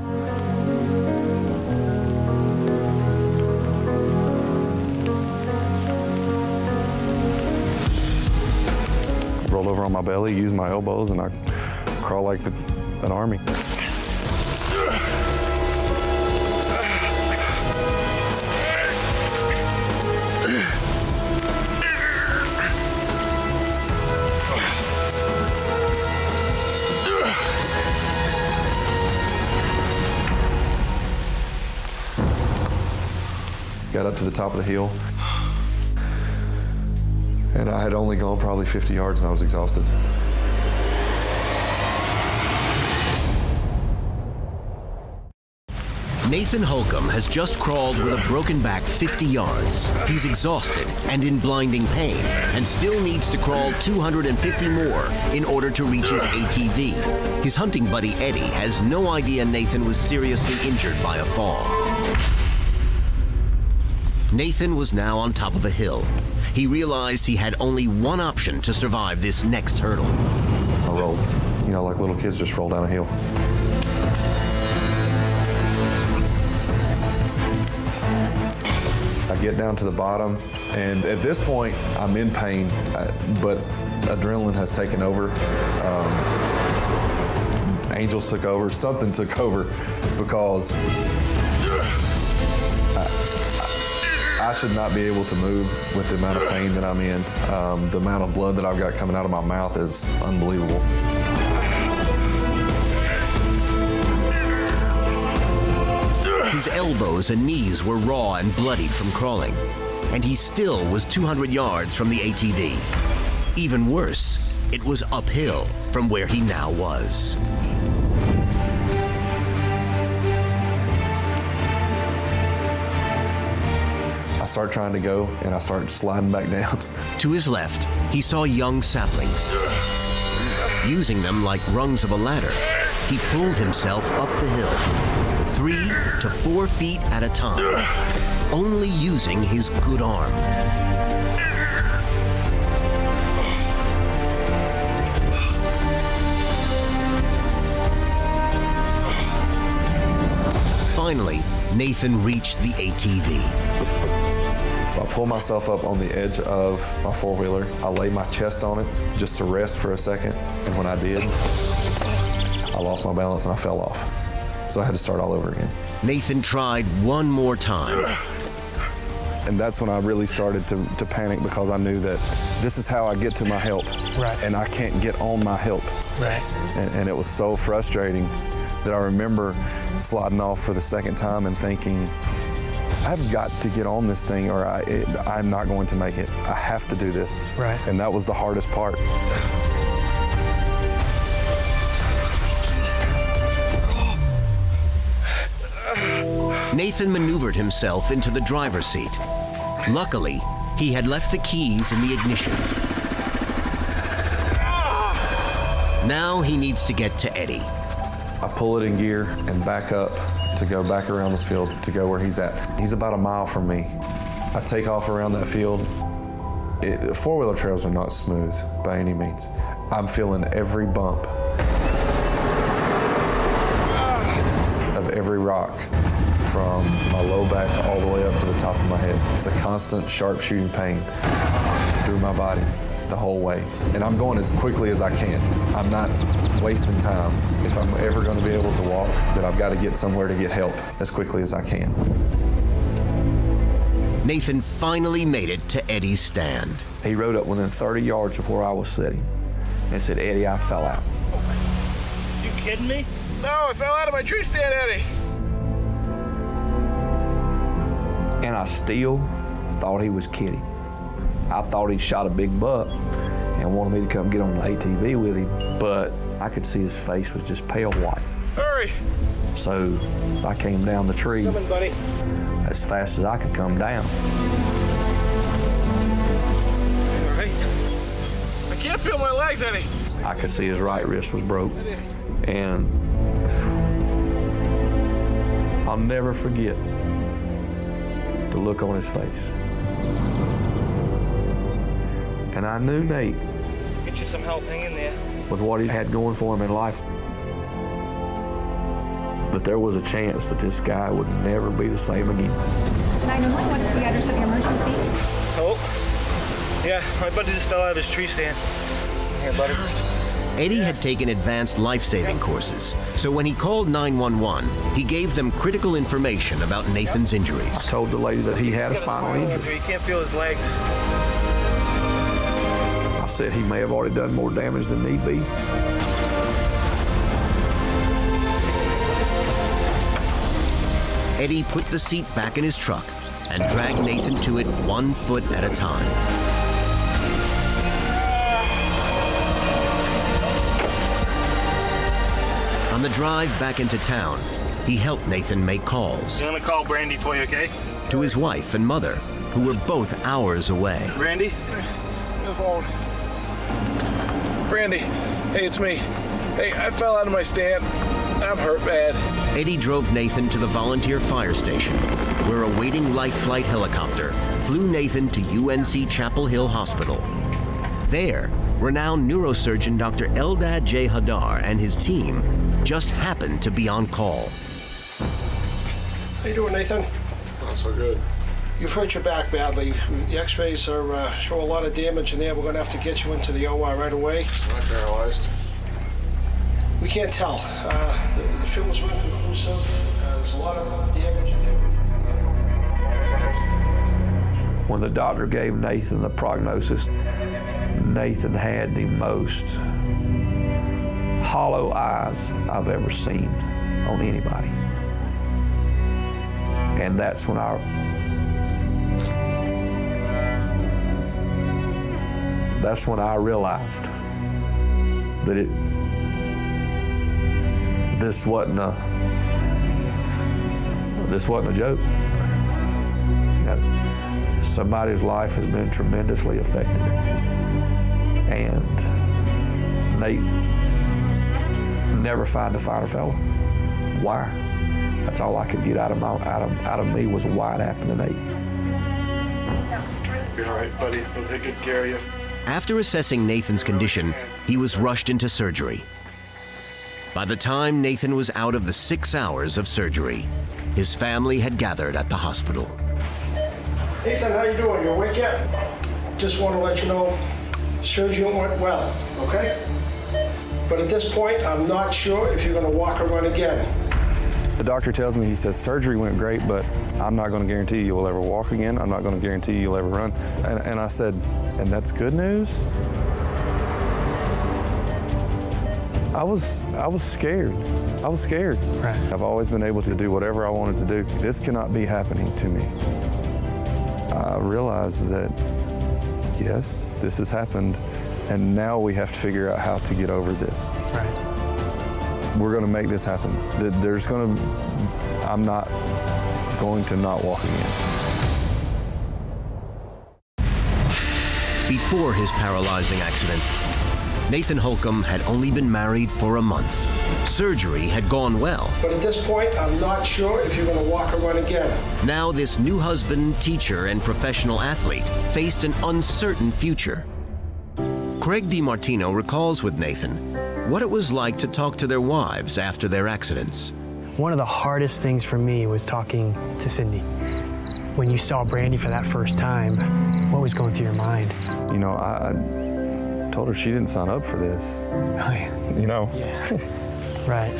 Rolled over on my belly, used my elbows, and I crawl like an army. Got up to the top of the hill, and I had only gone probably 50 yards and I was exhausted. Nathan Holcomb has just crawled with a broken back 50 yards. He's exhausted and in blinding pain, and still needs to crawl 250 more in order to reach his ATV. His hunting buddy Eddie has no idea Nathan was seriously injured by a fall. Nathan was now on top of a hill. He realized he had only one option to survive this next hurdle. I rolled, you know, like little kids just roll down a hill. I get down to the bottom, and at this point, I'm in pain, but adrenaline has taken over. Angels took over, something took over, because I should not be able to move with the amount of pain that I'm in. The amount of blood that I've got coming out of my mouth is unbelievable. His elbows and knees were raw and bloodied from crawling, and he still was 200 yards from the ATV. Even worse, it was uphill from where he now was. I start trying to go, and I start sliding back down. To his left, he saw young saplings. Using them like rungs of a ladder, he pulled himself up the hill, 3 to 4 feet at a time, only using his good arm. Finally, Nathan reached the ATV. I pull myself up on the edge of my four-wheeler. I lay my chest on it just to rest for a second. And when I did, I lost my balance and I fell off. So I had to start all over again. Nathan tried one more time. And that's when I really started to panic, because I knew that this is how I get to my help. Right. And I can't get on my help. Right. And it was so frustrating that I remember sliding off for the second time and thinking, I've got to get on this thing or I'm not going to make it. I have to do this. Right. And that was the hardest part. Nathan maneuvered himself into the driver's seat. Luckily, he had left the keys in the ignition. Now he needs to get to Eddie. I pull it in gear and back up to go back around this field to go where he's at. He's about a mile from me. I take off around that field. Four-wheeler trails are not smooth by any means. I'm feeling every bump of every rock from my low back all the way up to the top of my head. It's a constant sharp shooting pain through my body the whole way. And I'm going as quickly as I can. I'm not wasting time. If I'm ever going to be able to walk, then I've got to get somewhere to get help as quickly as I can. Nathan finally made it to Eddie's stand. He rode up within 30 yards of where I was sitting and said, "Eddie, I fell out." You kidding me? No, I fell out of my tree stand, Eddie. And I still thought he was kidding. I thought he'd shot a big buck and wanted me to come get on the ATV with him, but I could see his face was just pale white. Hurry! So I came down the tree Coming, buddy. as fast as I could come down. All right. I can't feel my legs, Eddie. I could see his right wrist was broke. And I'll never forget the look on his face. And I knew Nate, Get you some help. Hang in there. with what he had going for him in life, but there was a chance that this guy would never be the same again. 911, what is the address of your emergency? Oh. Yeah, my buddy just fell out of his tree stand. Here, buddy. Eddie had taken advanced life-saving courses, so when he called 911, he gave them critical information about Nathan's injuries. I told the lady that he had a spinal injury. He can't feel his legs. I said he may have already done more damage than need be. Eddie put the seat back in his truck and dragged Nathan to it 1 foot at a time. On the drive back into town, he helped Nathan make calls I'm gonna call Brandy for you, okay? to his wife and mother, who were both hours away. Brandy? The phone. Brandy, hey, it's me. Hey, I fell out of my stand. I'm hurt bad. Eddie drove Nathan to the volunteer fire station, where a waiting life flight helicopter flew Nathan to UNC Chapel Hill Hospital. There, renowned neurosurgeon Dr. Eldad J. Hadar and his team just happened to be on call. How you doing, Nathan? Not so good. You've hurt your back badly. The x-rays are show a lot of damage in there. We're gonna have to get you into the OR right away. Am I paralyzed? We can't tell. The films were inconclusive. There's a lot of damage in there. When the doctor gave Nathan the prognosis, Nathan had the most hollow eyes I've ever seen on anybody. And that's when That's when I realized that this wasn't a joke. You know, somebody's life has been tremendously affected, and Nate never find a fighter fella. Why? That's all I could get out of me was why it happened to Nate. You're all right, buddy. We'll take good care of you. After assessing Nathan's condition, he was rushed into surgery. By the time Nathan was out of the 6 hours of surgery, his family had gathered at the hospital. Nathan, how you doing? You awake yet? Just want to let you know, surgery went well, okay? But at this point, I'm not sure if you're going to walk or run again. The doctor tells me, he says, surgery went great, but I'm not going to guarantee you will ever walk again. I'm not going to guarantee you'll ever run. And I said, and that's good news? I was scared. I was scared. Right. I've always been able to do whatever I wanted to do. This cannot be happening to me. I realized that, yes, this has happened, and now we have to figure out how to get over this. Right. We're going to make this happen. I'm not going to not walk again. Before his paralyzing accident, Nathan Holcomb had only been married for a month. Surgery had gone well. But at this point, I'm not sure if you're going to walk or run again. Now this new husband, teacher, and professional athlete faced an uncertain future. Gregg DeMartino recalls with Nathan what it was like to talk to their wives after their accidents. One of the hardest things for me was talking to Cindy. When you saw Brandy for that first time, what was going through your mind? You know, I told her she didn't sign up for this. Oh, yeah. You know? Yeah. Right.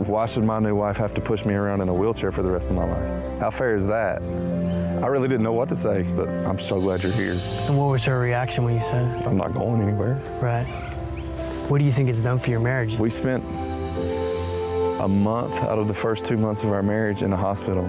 Why should my new wife have to push me around in a wheelchair for the rest of my life? How fair is that? I really didn't know what to say, but I'm so glad you're here. And what was her reaction when you said it? I'm not going anywhere. Right. What do you think it's done for your marriage? We spent a month out of the first 2 months of our marriage in a hospital.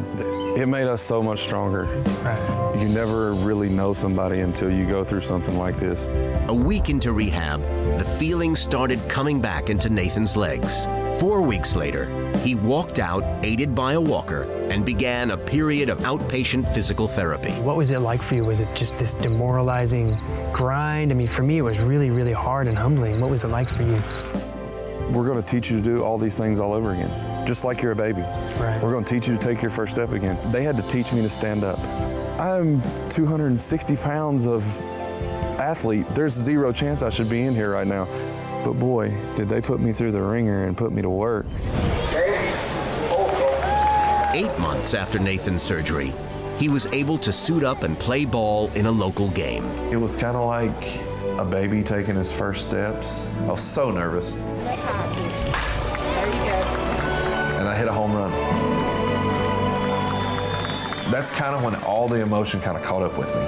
It made us so much stronger. Right. You never really know somebody until you go through something like this. A week into rehab, the feelings started coming back into Nathan's legs. 4 weeks later, he walked out, aided by a walker, and began a period of outpatient physical therapy. What was it like for you? Was it just this demoralizing grind? I mean, for me, it was really, really hard and humbling. What was it like for you? We're going to teach you to do all these things all over again, just like you're a baby. Right. We're going to teach you to take your first step again. They had to teach me to stand up. I'm 260 pounds of athlete. There's zero chance I should be in here right now. But boy, did they put me through the ringer and put me to work. 8 months after Nathan's surgery, he was able to suit up and play ball in a local game. It was kind of like a baby taking his first steps. I was so nervous. There you go. And I hit a home run. That's kind of when all the emotion kind of caught up with me.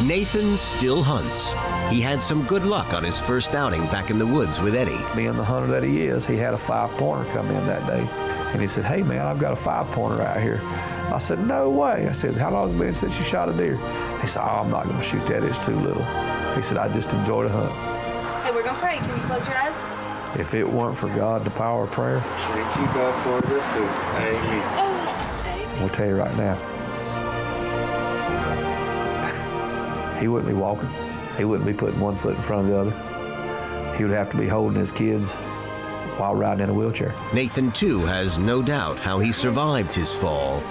Nathan still hunts. He had some good luck on his first outing back in the woods with Eddie. Being the hunter that he is, he had a 5-pointer come in that day. And he said, hey man, I've got a 5-pointer out here. I said, no way. I said, how long has it been since you shot a deer? He said, oh, I'm not gonna shoot that, it's too little. He said, I just enjoy the hunt. Hey, we're gonna pray. Can you close your eyes? If it weren't for God, the power of prayer, Thank you, God, for this food. Amen. we'll tell you right now, he wouldn't be walking. He wouldn't be putting one foot in front of the other. He would have to be holding his kids while riding in a wheelchair. Nathan, too, has no doubt how he survived his fall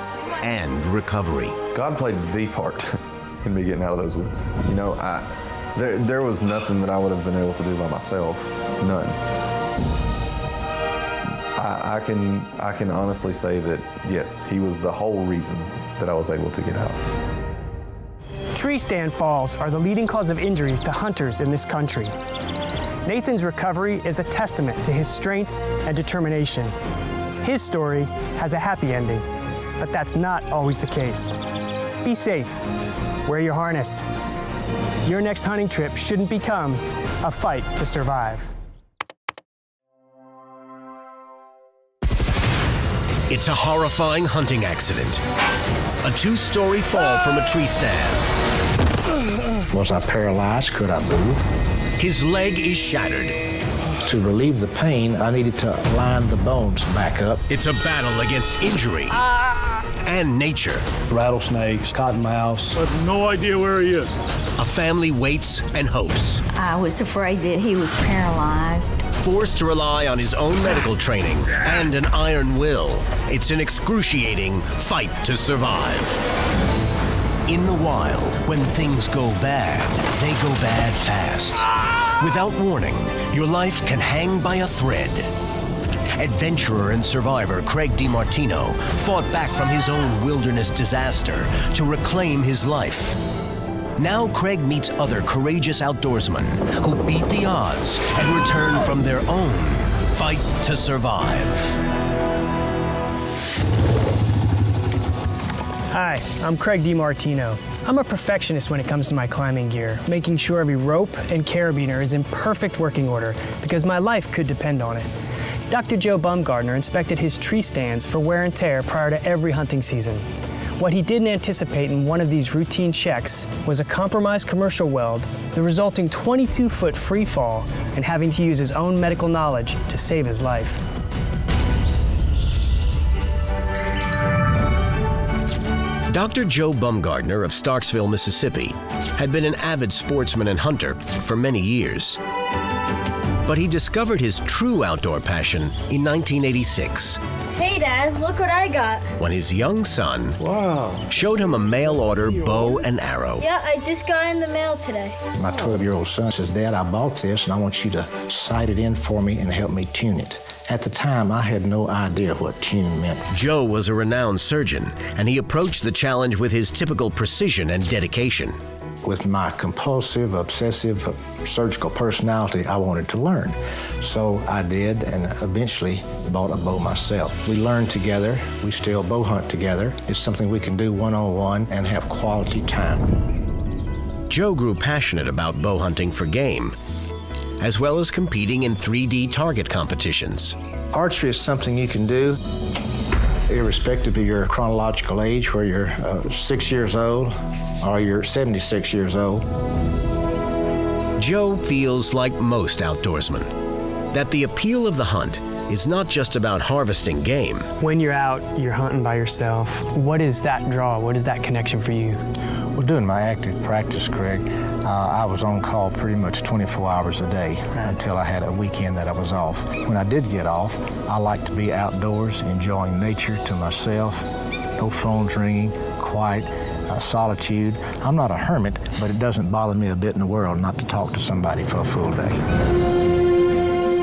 and recovery. God played the part in me getting out of those woods. You know, there was nothing that I would have been able to do by myself. None. I can honestly say that, yes, he was the whole reason that I was able to get out. Tree stand falls are the leading cause of injuries to hunters in this country. Nathan's recovery is a testament to his strength and determination. His story has a happy ending, but that's not always the case. Be safe. Wear your harness. Your next hunting trip shouldn't become a fight to survive. It's a horrifying hunting accident. A 2-story fall from a tree stand. Was I paralyzed? Could I move? His leg is shattered. To relieve the pain, I needed to line the bones back up. It's a battle against injury and nature. Rattlesnakes, cottonmouths. I have no idea where he is. A family waits and hopes. I was afraid that he was paralyzed. Forced to rely on his own medical training and an iron will. It's an excruciating fight to survive. In the wild, when things go bad, they go bad fast. Without warning, your life can hang by a thread. Adventurer and survivor Gregg DeMartino fought back from his own wilderness disaster to reclaim his life. Now Gregg meets other courageous outdoorsmen who beat the odds and return from their own fight to survive. Hi, I'm Gregg DeMartino. I'm a perfectionist when it comes to my climbing gear, making sure every rope and carabiner is in perfect working order because my life could depend on it. Dr. Joe Baumgartner inspected his tree stands for wear and tear prior to every hunting season. What he didn't anticipate in one of these routine checks was a compromised commercial weld, the resulting 22-foot free fall, and having to use his own medical knowledge to save his life. Dr. Joe Baumgartner of Starksville, Mississippi, had been an avid sportsman and hunter for many years. But he discovered his true outdoor passion in 1986. Hey, Dad, look what I got. When his young son showed him a mail-order bow and arrow. Yeah, I just got in the mail today. My 12-year-old son says, Dad, I bought this and I want you to sight it in for me and help me tune it. At the time, I had no idea what tune meant. Joe was a renowned surgeon, and he approached the challenge with his typical precision and dedication. With my compulsive, obsessive, surgical personality, I wanted to learn. So I did, and eventually bought a bow myself. We learned together. We still bow hunt together. It's something we can do one-on-one and have quality time. Joe grew passionate about bow hunting for game, as well as competing in 3D target competitions. Archery is something you can do irrespective of your chronological age, where you're 6 years old or you're 76 years old. Joe feels like most outdoorsmen, that the appeal of the hunt is not just about harvesting game. When you're out, you're hunting by yourself. What is that draw? What is that connection for you? Well, doing my active practice, Gregg, I was on call pretty much 24 hours a day until I had a weekend that I was off. When I did get off, I liked to be outdoors, enjoying nature to myself, no phones ringing, quiet, solitude. I'm not a hermit, but it doesn't bother me a bit in the world not to talk to somebody for a full day.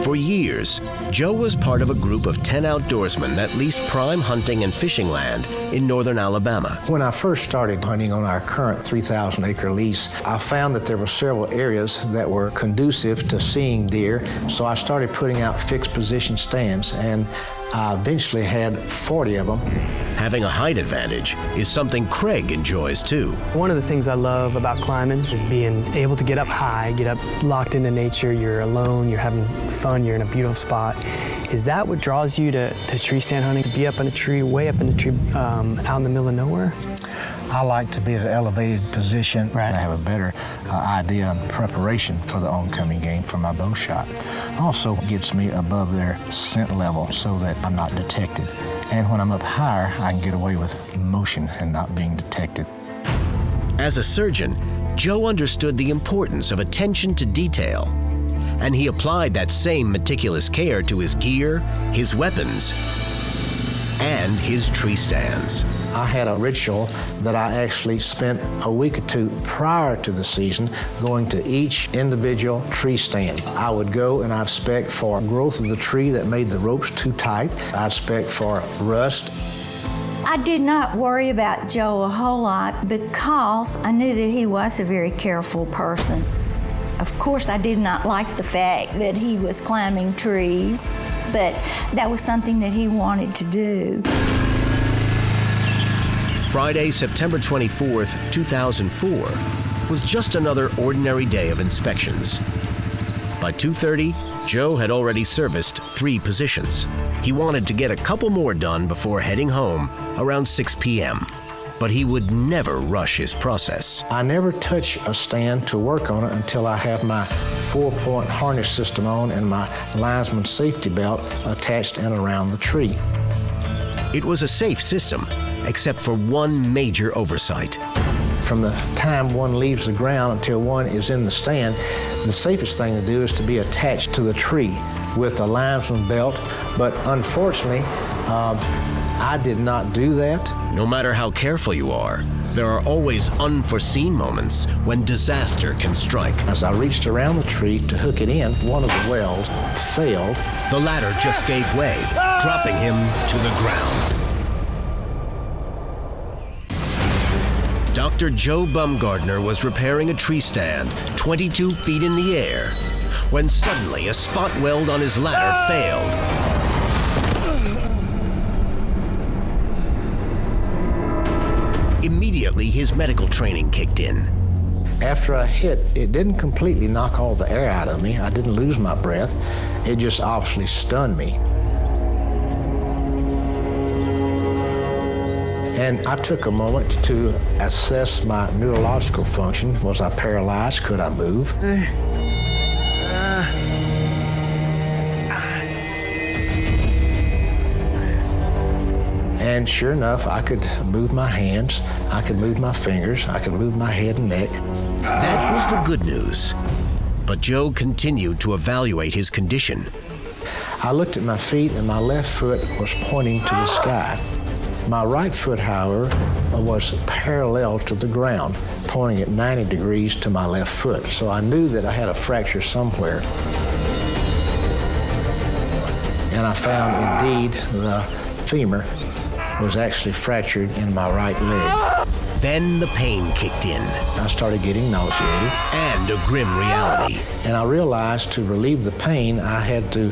For years, Joe was part of a group of 10 outdoorsmen that leased prime hunting and fishing land in northern Alabama. When I first started hunting on our current 3,000-acre lease, I found that there were several areas that were conducive to seeing deer, so I started putting out fixed position stands, and I eventually had 40 of them. Having a height advantage is something Gregg enjoys too. One of the things I love about climbing is being able to get up high, get up locked into nature. You're alone, you're having fun, you're in a beautiful spot. Is that what draws you to tree stand hunting? To be up in a tree, way up in the tree, out in the middle of nowhere? I like to be at an elevated position and I have a better idea and preparation for the oncoming game for my bow shot. Also gets me above their scent level so that I'm not detected. And when I'm up higher, I can get away with motion and not being detected. As a surgeon, Joe understood the importance of attention to detail, and he applied that same meticulous care to his gear, his weapons, and his tree stands. I had a ritual that I actually spent a week or two prior to the season going to each individual tree stand. I would go and I'd inspect for growth of the tree that made the ropes too tight. I'd inspect for rust. I did not worry about Joe a whole lot because I knew that he was a very careful person. Of course, I did not like the fact that he was climbing trees, but that was something that he wanted to do. Friday, September 24th, 2004, was just another ordinary day of inspections. By 2:30, Joe had already serviced 3 positions. He wanted to get a couple more done before heading home around 6 p.m. but he would never rush his process. I never touch a stand to work on it until I have my 4-point harness system on and my linesman safety belt attached and around the tree. It was a safe system, except for one major oversight. From the time one leaves the ground until one is in the stand, the safest thing to do is to be attached to the tree with a linesman belt, but unfortunately, I did not do that. No matter how careful you are, there are always unforeseen moments when disaster can strike. As I reached around the tree to hook it in, one of the wells failed. The ladder just gave way, dropping him to the ground. Dr. Joe Bumgardner was repairing a tree stand 22 feet in the air when suddenly a spot weld on his ladder failed. Immediately, his medical training kicked in. After I hit, it didn't completely knock all the air out of me. I didn't lose my breath. It just obviously stunned me. And I took a moment to assess my neurological function. Was I paralyzed? Could I move? And sure enough, I could move my hands, I could move my fingers, I could move my head and neck. That was the good news. But Joe continued to evaluate his condition. I looked at my feet and my left foot was pointing to the sky. My right foot, however, was parallel to the ground, pointing at 90 degrees to my left foot. So I knew that I had a fracture somewhere. And I found indeed the femur was actually fractured in my right leg. Then the pain kicked in. I started getting nauseated. And a grim reality. And I realized to relieve the pain, I had to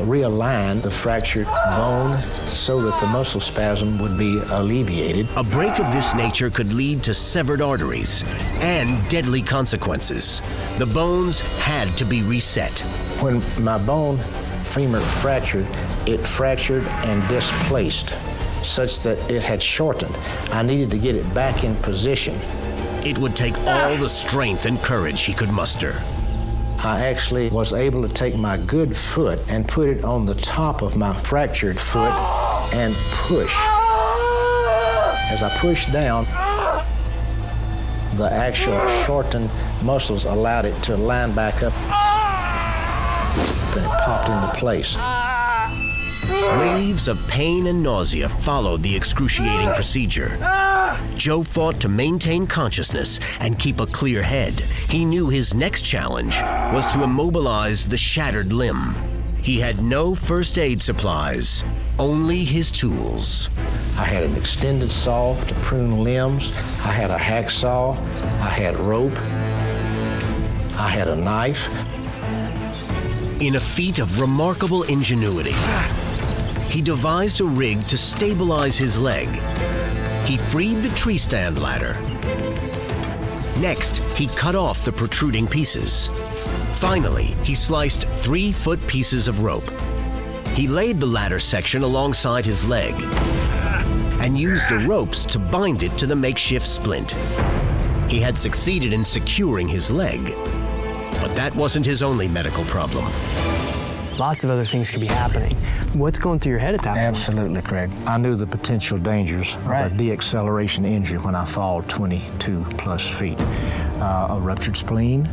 realign the fractured bone so that the muscle spasm would be alleviated. A break of this nature could lead to severed arteries and deadly consequences. The bones had to be reset. When my bone femur fractured, it fractured and displaced, such that it had shortened. I needed to get it back in position. It would take all the strength and courage he could muster. I actually was able to take my good foot and put it on the top of my fractured foot and push. As I pushed down, the actual shortened muscles allowed it to line back up, and it popped into place. Waves of pain and nausea followed the excruciating procedure. Joe fought to maintain consciousness and keep a clear head. He knew his next challenge was to immobilize the shattered limb. He had no first aid supplies, only his tools. I had an extended saw to prune limbs. I had a hacksaw. I had rope. I had a knife. In a feat of remarkable ingenuity, he devised a rig to stabilize his leg. He freed the tree stand ladder. Next, he cut off the protruding pieces. Finally, he sliced 3-foot pieces of rope. He laid the ladder section alongside his leg and used the ropes to bind it to the makeshift splint. He had succeeded in securing his leg, but that wasn't his only medical problem. Lots of other things could be happening. What's going through your head at that point? Absolutely, Craig. I knew the potential dangers of a de-acceleration injury when I fall 22 plus feet. A ruptured spleen,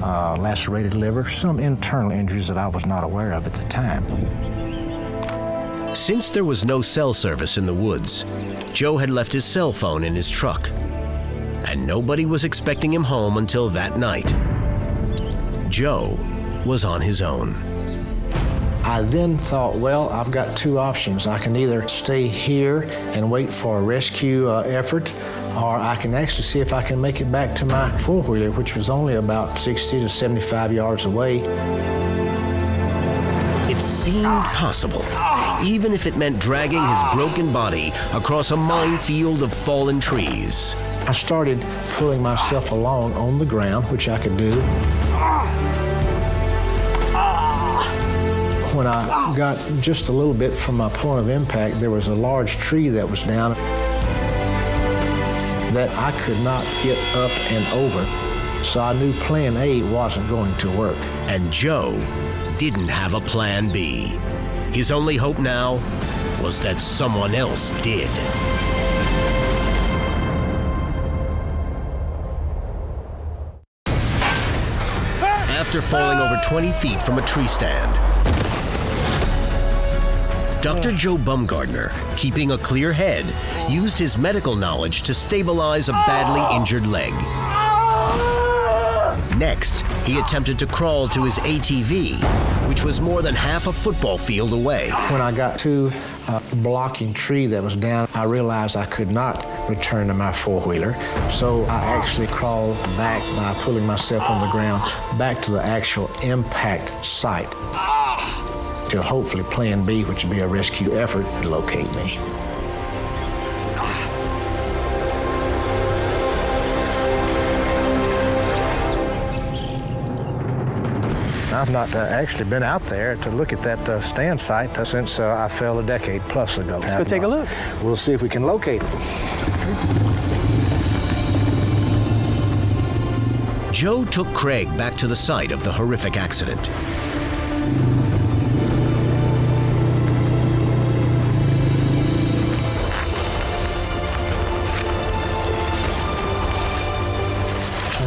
lacerated liver, some internal injuries that I was not aware of at the time. Since there was no cell service in the woods, Joe had left his cell phone in his truck, and nobody was expecting him home until that night. Joe was on his own. I then thought, well, I've got two options. I can either stay here and wait for a rescue effort, or I can actually see if I can make it back to my four-wheeler, which was only about 60 to 75 yards away. It seemed possible, even if it meant dragging his broken body across a minefield of fallen trees. I started pulling myself along on the ground, which I could do. When I got just a little bit from my point of impact, there was a large tree that was down. that I could not get up and over. So I knew plan A wasn't going to work. And Joe didn't have a plan B. His only hope now was that someone else did. After falling over 20 feet from a tree stand, Dr. Joe Bumgardner, keeping a clear head, used his medical knowledge to stabilize a badly injured leg. Next, he attempted to crawl to his ATV, which was more than half a football field away. When I got to a blocking tree that was down, I realized I could not return to my four-wheeler. So I actually crawled back by pulling myself on the ground back to the actual impact site till hopefully plan B, which would be a rescue effort, to locate me. I've not actually been out there to look at that stand site since I fell a decade plus ago. Let's go take a look. We'll see if we can locate it. Joe took Craig back to the site of the horrific accident.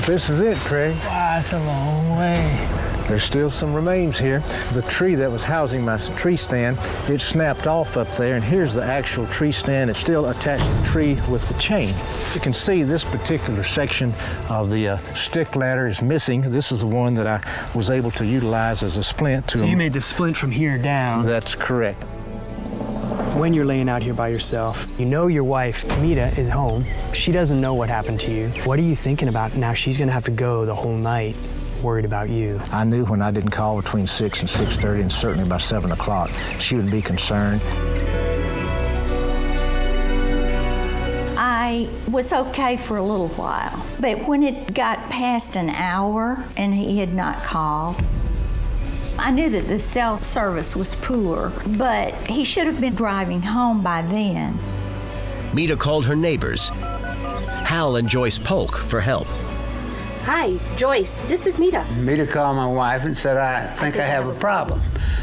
This is it, Craig. Wow, that's a long way. There's still some remains here. The tree that was housing my tree stand, it snapped off up there, and here's the actual tree stand. It's still attached to the tree with the chain. You can see this particular section of the stick ladder is missing. This is the one that I was able to utilize as a splint. So you made the splint from here down. That's correct. When you're laying out here by yourself, you know your wife, Mita, is home. She doesn't know what happened to you. What are you thinking about now? She's gonna have to go the whole night worried about you. I knew when I didn't call between 6 and 6:30, and certainly by 7 o'clock, she would be concerned. I was okay for a little while, but when it got past an hour and he had not called, I knew that the cell service was poor, but he should have been driving home by then. Mita called her neighbors, Hal and Joyce Polk, for help. Hi, Joyce. This is Mita. Mita called my wife and said, I think I have a problem.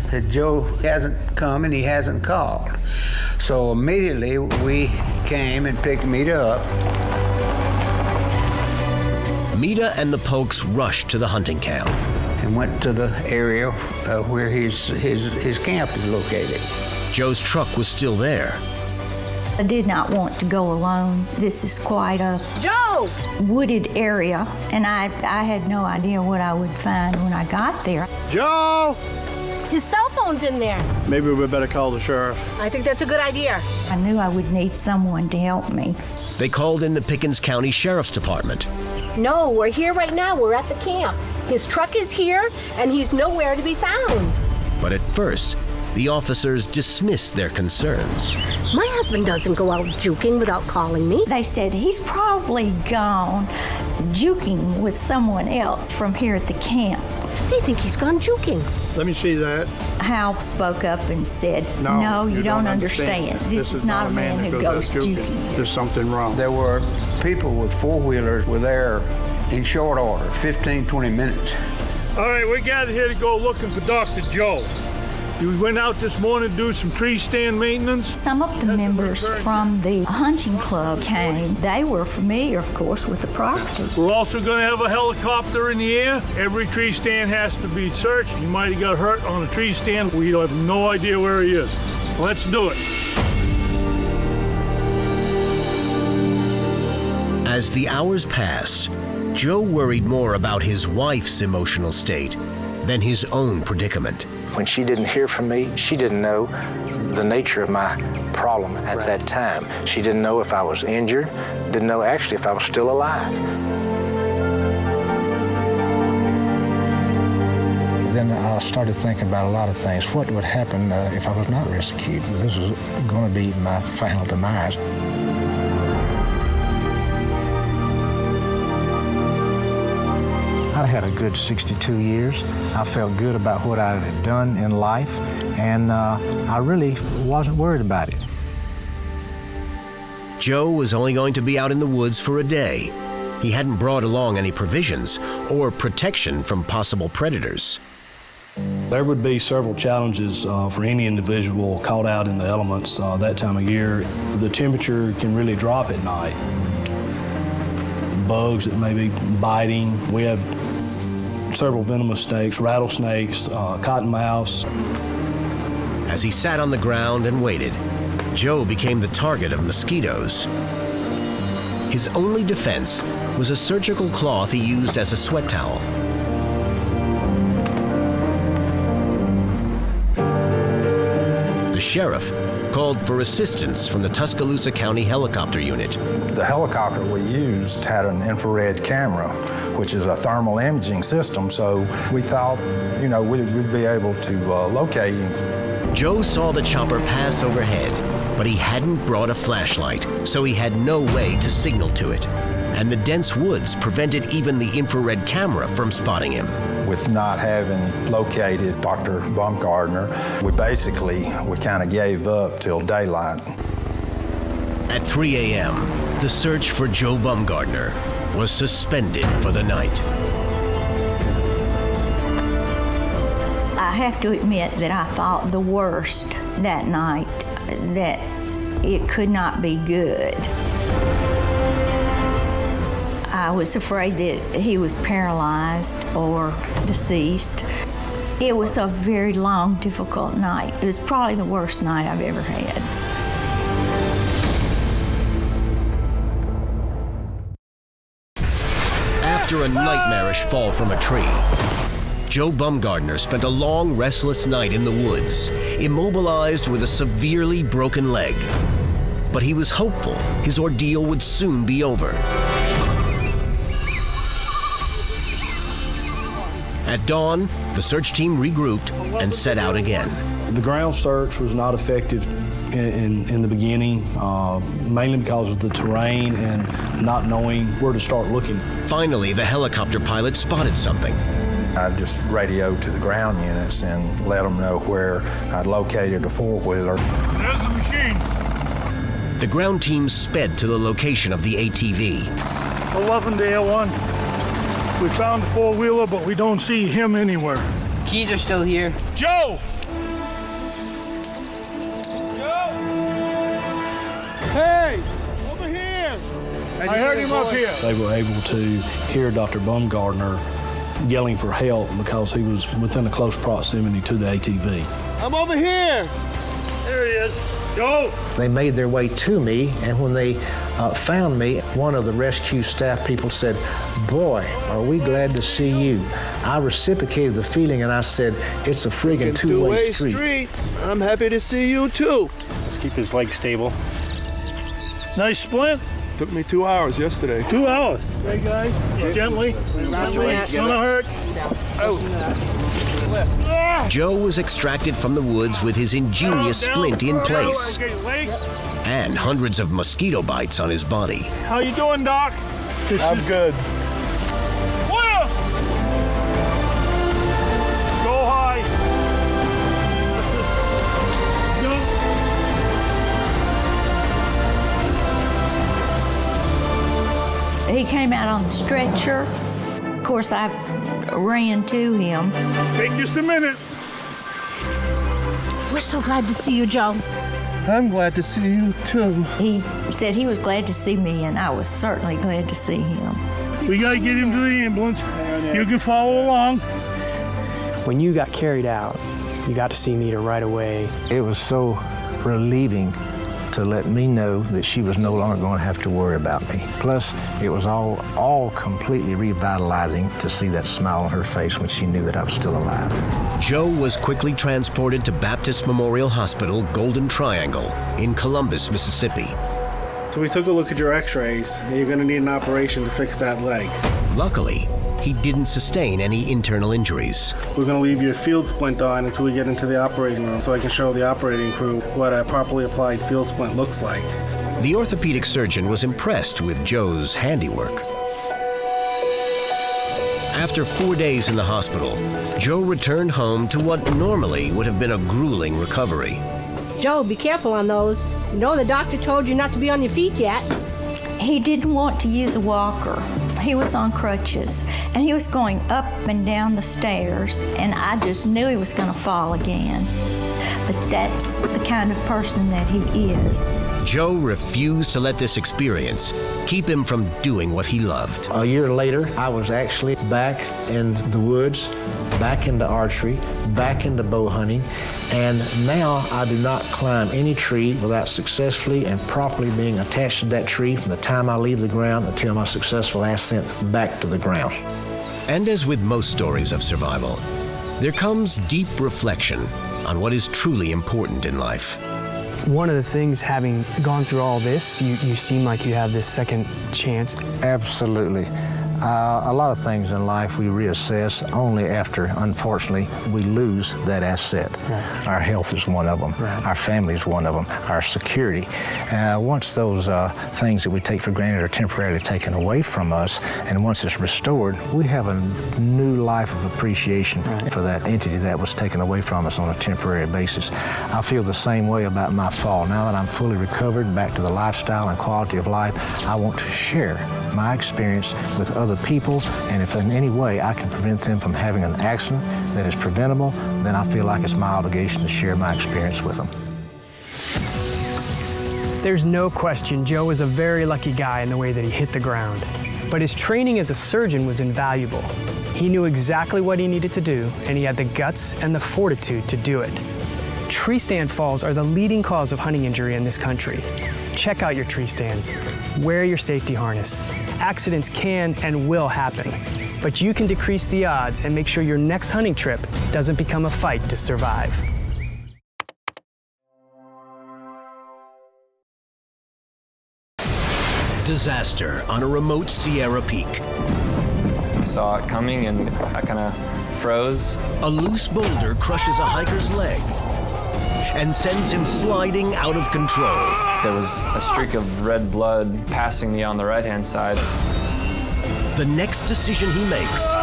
That Joe hasn't come and he hasn't called. So immediately we came and picked Mita up. Mita and the Polks rushed to the hunting camp And went to the area where his camp is located. Joe's truck was still there. I did not want to go alone. This is quite a wooded area, and I had no idea what I would find when I got there. Joe! His cell phone's in there. Maybe we better call the sheriff. I think that's a good idea. I knew I would need someone to help me. They called in the Pickens County Sheriff's Department. No, we're here right now. We're at the camp. His truck is here, and he's nowhere to be found. But at first, the officers dismissed their concerns. My husband doesn't go out juking without calling me. They said he's probably gone juking with someone else from here at the camp. They think he's gone juking. Let me see that. Hal spoke up and said, no, you don't understand. This is not a man who goes juking. There's something wrong. There were people with four-wheelers were there in short order, 15, 20 minutes. All right, we're gathered here to go looking for Dr. Joe. We went out this morning to do some tree stand maintenance. Some of the members from the hunting club came. They were familiar, of course, with the property. We're also going to have a helicopter in the air. Every tree stand has to be searched. He might have got hurt on a tree stand. We have no idea where he is. Let's do it. As the hours passed, Joe worried more about his wife's emotional state than his own predicament. When she didn't hear from me, she didn't know the nature of my problem at that time. She didn't know if I was injured, didn't know actually if I was still alive. Then I started thinking about a lot of things. What would happen if I was not rescued? This was going to be my final demise. I had a good 62 years. I felt good about what I had done in life, and I really wasn't worried about it. Joe was only going to be out in the woods for a day. He hadn't brought along any provisions or protection from possible predators. There would be several challenges for any individual caught out in the elements that time of year. The temperature can really drop at night. Bugs that may be biting. We have several venomous snakes, rattlesnakes, cottonmouths. As he sat on the ground and waited, Joe became the target of mosquitoes. His only defense was a surgical cloth he used as a sweat towel. The sheriff called for assistance from the Tuscaloosa County Helicopter Unit. The helicopter we used had an infrared camera, which is a thermal imaging system, so we thought, we'd be able to locate him. Joe saw the chopper pass overhead, but he hadn't brought a flashlight, so he had no way to signal to it. And the dense woods prevented even the infrared camera from spotting him. With not having located Dr. Baumgartner, we kind of gave up till daylight. At 3 a.m., the search for Joe Baumgartner was suspended for the night. I have to admit that I thought the worst that night, that it could not be good. I was afraid that he was paralyzed or deceased. It was a very long, difficult night. It was probably the worst night I've ever had. After a nightmarish fall from a tree, Joe Baumgartner spent a long, restless night in the woods, immobilized with a severely broken leg. But he was hopeful his ordeal would soon be over. At dawn, the search team regrouped and set out again. The ground search was not effective in the beginning, mainly because of the terrain and not knowing where to start looking. Finally, the helicopter pilot spotted something. I just radioed to the ground units and let them know where I'd located a four-wheeler. There's the machine. The ground team sped to the location of the ATV. 11 to 1. We found the four-wheeler, but we don't see him anywhere. Keys are still here. Joe! Hey! Over here! I heard him up here. They were able to hear Dr. Baumgartner yelling for help because he was within a close proximity to the ATV. I'm over here! There he is. Go! They made their way to me, and when they found me, one of the rescue staff people said, "Boy, are we glad to see you." I reciprocated the feeling and I said, "It's a friggin' two-way street." I'm happy to see you too. Let's keep his leg stable. Nice splint. Took me 2 hours yesterday. 2 hours. Hey guys, gently. It's gonna hurt. Joe was extracted from the woods with his ingenious splint in place and hundreds of mosquito bites on his body. How you doing, Doc? I'm good. Where? Go high. He came out on the stretcher. Of course, I ran to him. Take just a minute. We're so glad to see you, Joe. I'm glad to see you too. He said he was glad to see me, and I was certainly glad to see him. We gotta get him to the ambulance. You can follow along. When you got carried out, you got to see Nita right away. It was so relieving to let me know that she was no longer going to have to worry about me. Plus, it was all completely revitalizing to see that smile on her face when she knew that I was still alive. Joe was quickly transported to Baptist Memorial Hospital, Golden Triangle, in Columbus, Mississippi. So we took a look at your x-rays, and you're going to need an operation to fix that leg. Luckily, he didn't sustain any internal injuries. We're going to leave your field splint on until we get into the operating room so I can show the operating crew what a properly applied field splint looks like. The orthopedic surgeon was impressed with Joe's handiwork. After 4 days in the hospital, Joe returned home to what normally would have been a grueling recovery. Joe, be careful on those. You know the doctor told you not to be on your feet yet. He didn't want to use a walker. He was on crutches, and he was going up and down the stairs, and I just knew he was going to fall again. But that's the kind of person that he is. Joe refused to let this experience keep him from doing what he loved. A year later, I was actually back in the woods, back into archery, back into bow hunting, and now I do not climb any tree without successfully and properly being attached to that tree from the time I leave the ground until my successful ascent back to the ground. And as with most stories of survival, there comes deep reflection on what is truly important in life. One of the things, having gone through all this, you seem like you have this second chance. Absolutely. A lot of things in life we reassess only after, unfortunately, we lose that asset. Right. Our health is one of them. Right. Our family is one of them. Our security. Once those things that we take for granted are temporarily taken away from us, and once it's restored, we have a new life of appreciation for that entity that was taken away from us on a temporary basis. I feel the same way about my fall. Now that I'm fully recovered, back to the lifestyle and quality of life, I want to share my experience with other people, and if in any way I can prevent them from having an accident that is preventable, then I feel like it's my obligation to share my experience with them. There's no question Joe was a very lucky guy in the way that he hit the ground. But his training as a surgeon was invaluable. He knew exactly what he needed to do, and he had the guts and the fortitude to do it. Tree stand falls are the leading cause of hunting injury in this country. Check out your tree stands. Wear your safety harness. Accidents can and will happen, but you can decrease the odds and make sure your next hunting trip doesn't become a fight to survive. Disaster on a remote Sierra peak. I saw it coming and I kind of froze. A loose boulder crushes a hiker's leg and sends him sliding out of control. There was a streak of red blood passing me on the right-hand side. The next decision he makes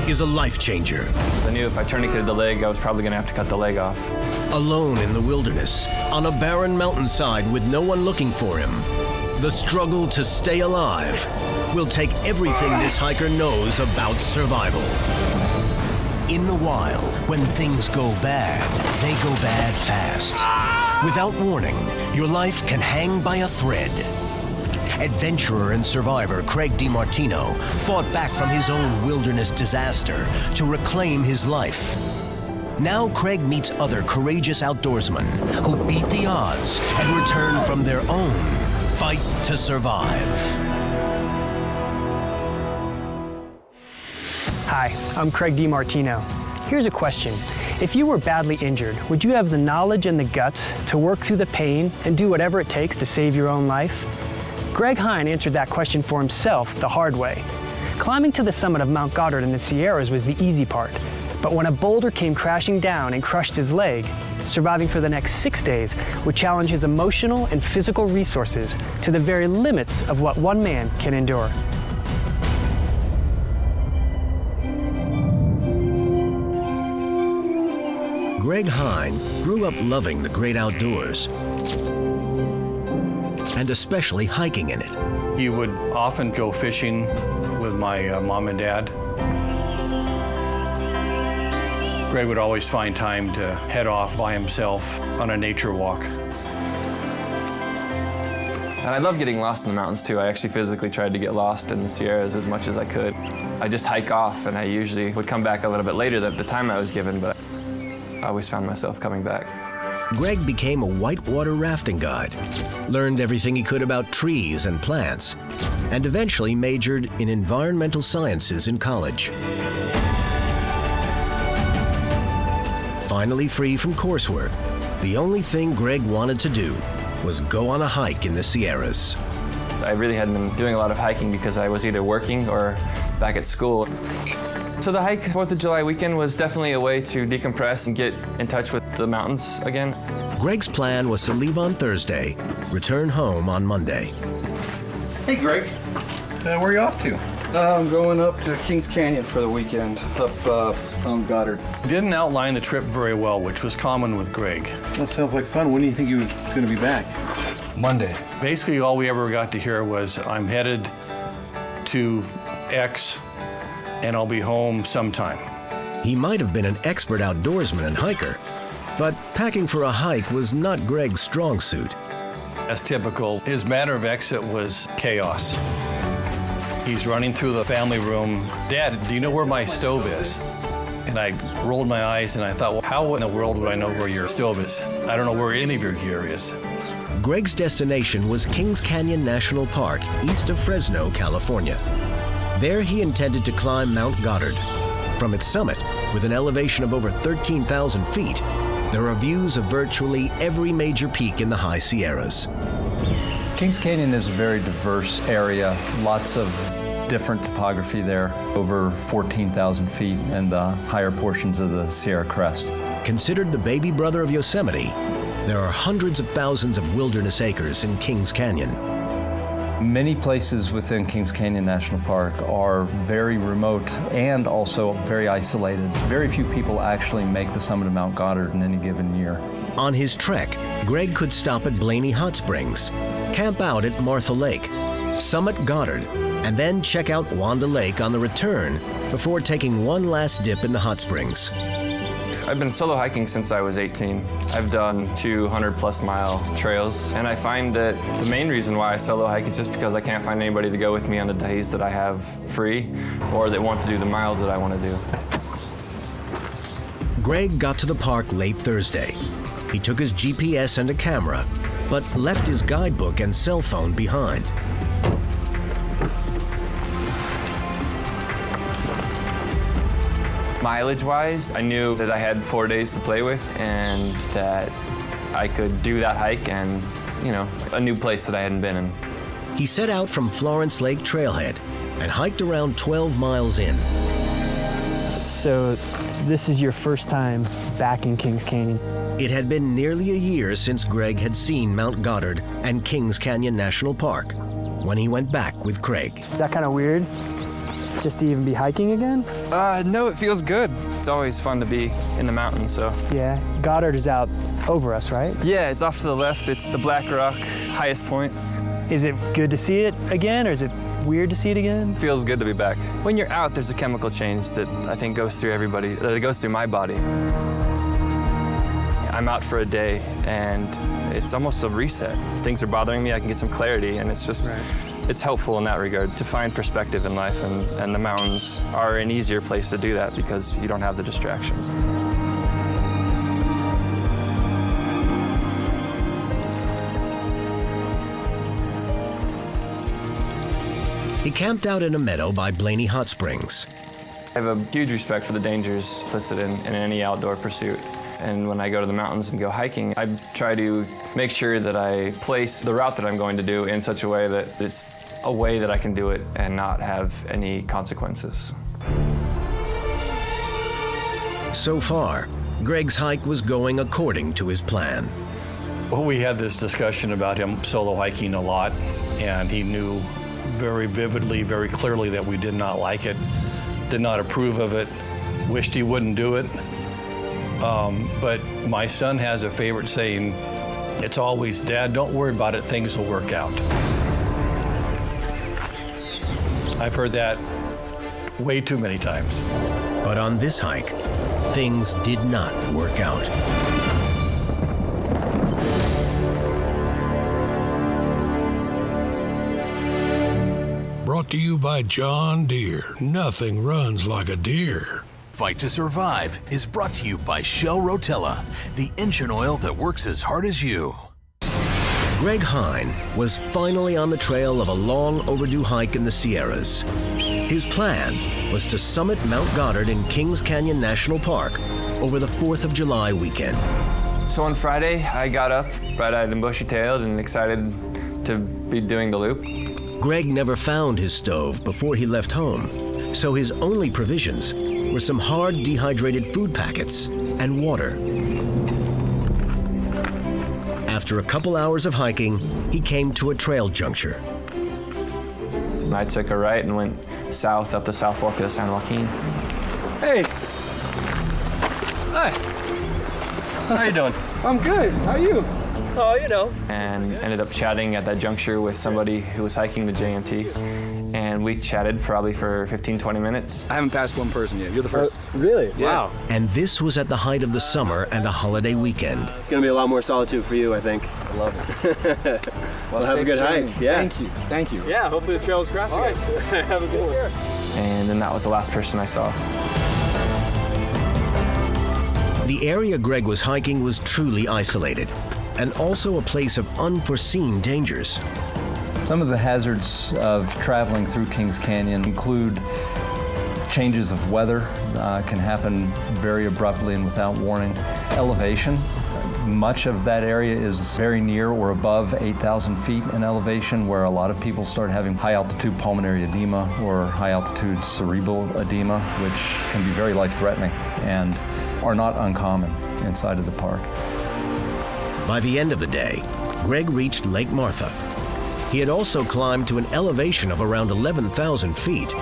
is a life changer. I knew if I tourniqueted the leg, I was probably gonna have to cut the leg off. Alone in the wilderness, on a barren mountainside with no one looking for him, the struggle to stay alive will take everything this hiker knows about survival. In the wild, when things go bad, they go bad fast. Without warning, your life can hang by a thread. Adventurer and survivor Gregg DeMartino fought back from his own wilderness disaster to reclaim his life. Now Gregg meets other courageous outdoorsmen who beat the odds and return from their own fight to survive. Hi, I'm Gregg DeMartino. Here's a question. If you were badly injured, would you have the knowledge and the guts to work through the pain and do whatever it takes to save your own life? Gregg Hein answered that question for himself the hard way. Climbing to the summit of Mount Goddard in the Sierras was the easy part. But when a boulder came crashing down and crushed his leg, surviving for the next 6 days would challenge his emotional and physical resources to the very limits of what one man can endure. Gregg Hein grew up loving the great outdoors, and especially hiking in it. He would often go fishing with my mom and dad. Gregg would always find time to head off by himself on a nature walk. And I love getting lost in the mountains too. I actually physically tried to get lost in the Sierras as much as I could. I just hike off, and I usually would come back a little bit later than the time I was given, but I always found myself coming back. Gregg became a whitewater rafting guide, learned everything he could about trees and plants, and eventually majored in environmental sciences in college. Finally free from coursework, the only thing Gregg wanted to do was go on a hike in the Sierras. I really hadn't been doing a lot of hiking because I was either working or back at school. So the hike 4th of July weekend was definitely a way to decompress and get in touch with the mountains again. Gregg's plan was to leave on Thursday, return home on Monday. Hey, Gregg. Where are you off to? I'm going up to Kings Canyon for the weekend, up on Goddard. Didn't outline the trip very well, which was common with Gregg. That sounds like fun. When do you think you're going to be back? Monday. Basically, all we ever got to hear was, I'm headed to X, and I'll be home sometime. He might have been an expert outdoorsman and hiker, but packing for a hike was not Gregg's strong suit. As typical, his manner of exit was chaos. He's running through the family room. Dad, do you know where my stove is? And I rolled my eyes and I thought, well, how in the world would I know where your stove is? I don't know where any of your gear is. Gregg's destination was Kings Canyon National Park, east of Fresno, California. There he intended to climb Mount Goddard. From its summit, with an elevation of over 13,000 feet, there are views of virtually every major peak in the high Sierras. Kings Canyon is a very diverse area, lots of different topography there, over 14,000 feet in the higher portions of the Sierra Crest. Considered the baby brother of Yosemite, there are hundreds of thousands of wilderness acres in Kings Canyon. Many places within Kings Canyon National Park are very remote and also very isolated. Very few people actually make the summit of Mount Goddard in any given year. On his trek, Gregg could stop at Blaney Hot Springs, camp out at Martha Lake, summit Goddard, and then check out Wanda Lake on the return before taking one last dip in the hot springs. I've been solo hiking since I was 18. I've done 200+ mile trails, and I find that the main reason why I solo hike is just because I can't find anybody to go with me on the days that I have free or that want to do the miles that I want to do. Gregg got to the park late Thursday. He took his GPS and a camera, but left his guidebook and cell phone behind. Mileage-wise, I knew that I had 4 days to play with and that I could do that hike and, you know, a new place that I hadn't been in. He set out from Florence Lake Trailhead and hiked around 12 miles in. So this is your first time back in Kings Canyon. It had been nearly a year since Gregg had seen Mount Goddard and Kings Canyon National Park when he went back with Craig. Is that kind of weird? Just to even be hiking again? No, it feels good. It's always fun to be in the mountains, so. Yeah, Goddard is out over us, right? Yeah, it's off to the left. It's the Black Rock highest point. Is it good to see it again, or is it weird to see it again? Feels good to be back. When you're out, there's a chemical change that I think goes through everybody, that goes through my body. I'm out for a day, and it's almost a reset. If things are bothering me, I can get some clarity, and it's just, it's helpful in that regard to find perspective in life, and the mountains are an easier place to do that because you don't have the distractions. He camped out in a meadow by Blaney Hot Springs. I have a huge respect for the dangers implicit in any outdoor pursuit. And when I go to the mountains and go hiking, I try to make sure that I place the route that I'm going to do in such a way that it's a way that I can do it and not have any consequences. So far, Gregg's hike was going according to his plan. Well, we had this discussion about him solo hiking a lot, and he knew very vividly, very clearly that we did not like it, did not approve of it, wished he wouldn't do it. But my son has a favorite saying, it's always, Dad, don't worry about it, things will work out. I've heard that way too many times. But on this hike, things did not work out. Brought to you by John Deere. Nothing runs like a deer. Fight to Survive is brought to you by Shell Rotella, the engine oil that works as hard as you. Gregg Hein was finally on the trail of a long overdue hike in the Sierras. His plan was to summit Mount Goddard in Kings Canyon National Park over the 4th of July weekend. So on Friday, I got up, bright-eyed and bushy-tailed, and excited to be doing the loop. Gregg never found his stove before he left home, so his only provisions were some hard dehydrated food packets and water. After a couple hours of hiking, he came to a trail juncture. I took a right and went south up the South Fork of the San Joaquin. Hey. Hi. How you doing? I'm good. How are you? Oh, you know. And ended up chatting at that juncture with somebody who was hiking the JMT. And we chatted probably for 15, 20 minutes. I haven't passed one person yet. You're the first. Really? Yeah. Wow. And this was at the height of the summer and a holiday weekend. It's going to be a lot more solitude for you, I think. I love it. Well, have a good hike. Yeah. Thank you. Thank you. Yeah, hopefully the trail is grassy. All right. Have a good one. And then that was the last person I saw. The area Gregg was hiking was truly isolated, and also a place of unforeseen dangers. Some of the hazards of traveling through Kings Canyon include changes of weather, can happen very abruptly and without warning. Elevation, much of that area is very near or above 8,000 feet in elevation, where a lot of people start having high altitude pulmonary edema or high altitude cerebral edema, which can be very life-threatening and are not uncommon inside of the park. By the end of the day, Gregg reached Lake Martha. He had also climbed to an elevation of around 11,000 feet,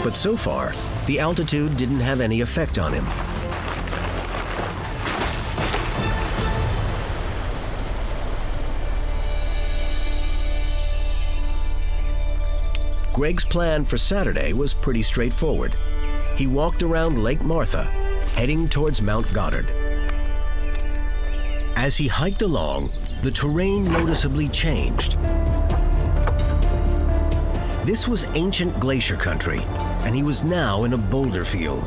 but so far, the altitude didn't have any effect on him. Gregg's plan for Saturday was pretty straightforward. He walked around Lake Martha, heading towards Mount Goddard. As he hiked along, the terrain noticeably changed. This was ancient glacier country, and he was now in a boulder field.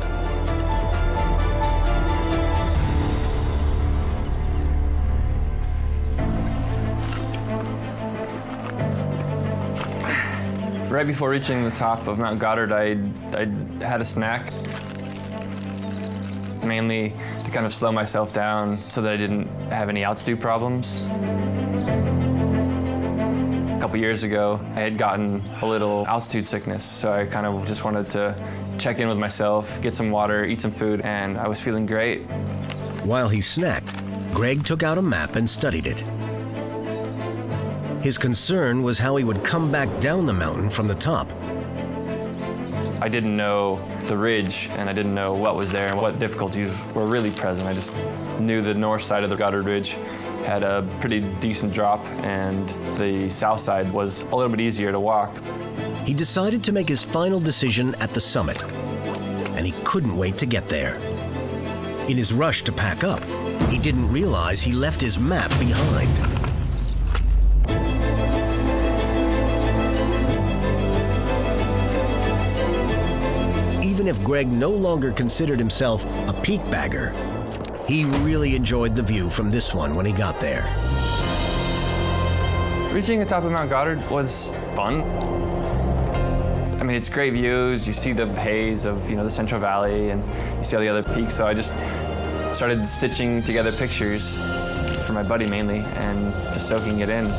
Right before reaching the top of Mount Goddard, I had a snack, mainly to kind of slow myself down so that I didn't have any altitude problems. A couple years ago, I had gotten a little altitude sickness, so I kind of just wanted to check in with myself, get some water, eat some food, and I was feeling great. While he snacked, Gregg took out a map and studied it. His concern was how he would come back down the mountain from the top. I didn't know the ridge, and I didn't know what was there and what difficulties were really present. I just knew the north side of the Goddard Ridge had a pretty decent drop, and the south side was a little bit easier to walk. He decided to make his final decision at the summit, and he couldn't wait to get there. In his rush to pack up, he didn't realize he left his map behind. Even if Gregg no longer considered himself a peak bagger, he really enjoyed the view from this one when he got there. Reaching the top of Mount Goddard was fun. I mean, it's great views. You see the haze of, the Central Valley, and you see all the other peaks. So I just started stitching together pictures for my buddy mainly, and just soaking it in.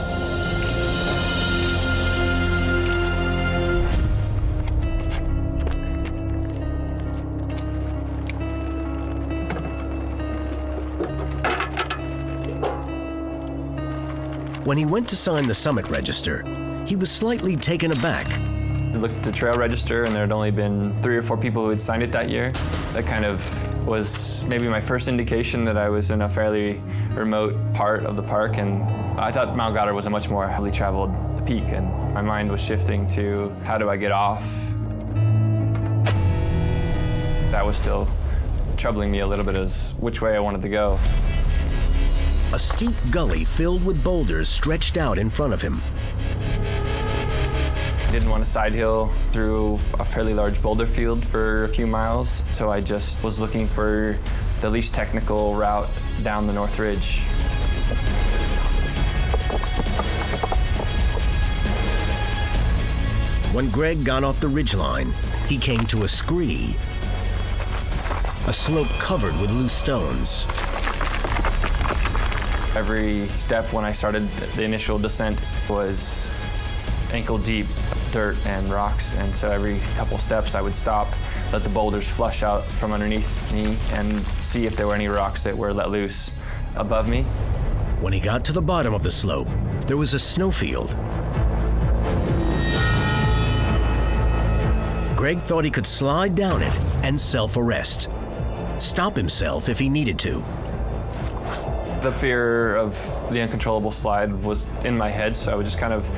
When he went to sign the summit register, he was slightly taken aback. I looked at the trail register, and there had only been 3 or 4 people who had signed it that year. That kind of was maybe my first indication that I was in a fairly remote part of the park, and I thought Mount Goddard was a much more heavily traveled peak, and my mind was shifting to how do I get off? That was still troubling me a little bit as which way I wanted to go. A steep gully filled with boulders stretched out in front of him. I didn't want to side hill through a fairly large boulder field for a few miles, so I just was looking for the least technical route down the North Ridge. When Gregg got off the ridgeline, he came to a scree, a slope covered with loose stones. Every step when I started the initial descent was ankle-deep dirt and rocks, and so every couple steps I would stop, let the boulders flush out from underneath me, and see if there were any rocks that were let loose above me. When he got to the bottom of the slope, there was a snowfield. Gregg thought he could slide down it and self-arrest. Stop himself if he needed to. The fear of the uncontrollable slide was in my head, so I was just kind of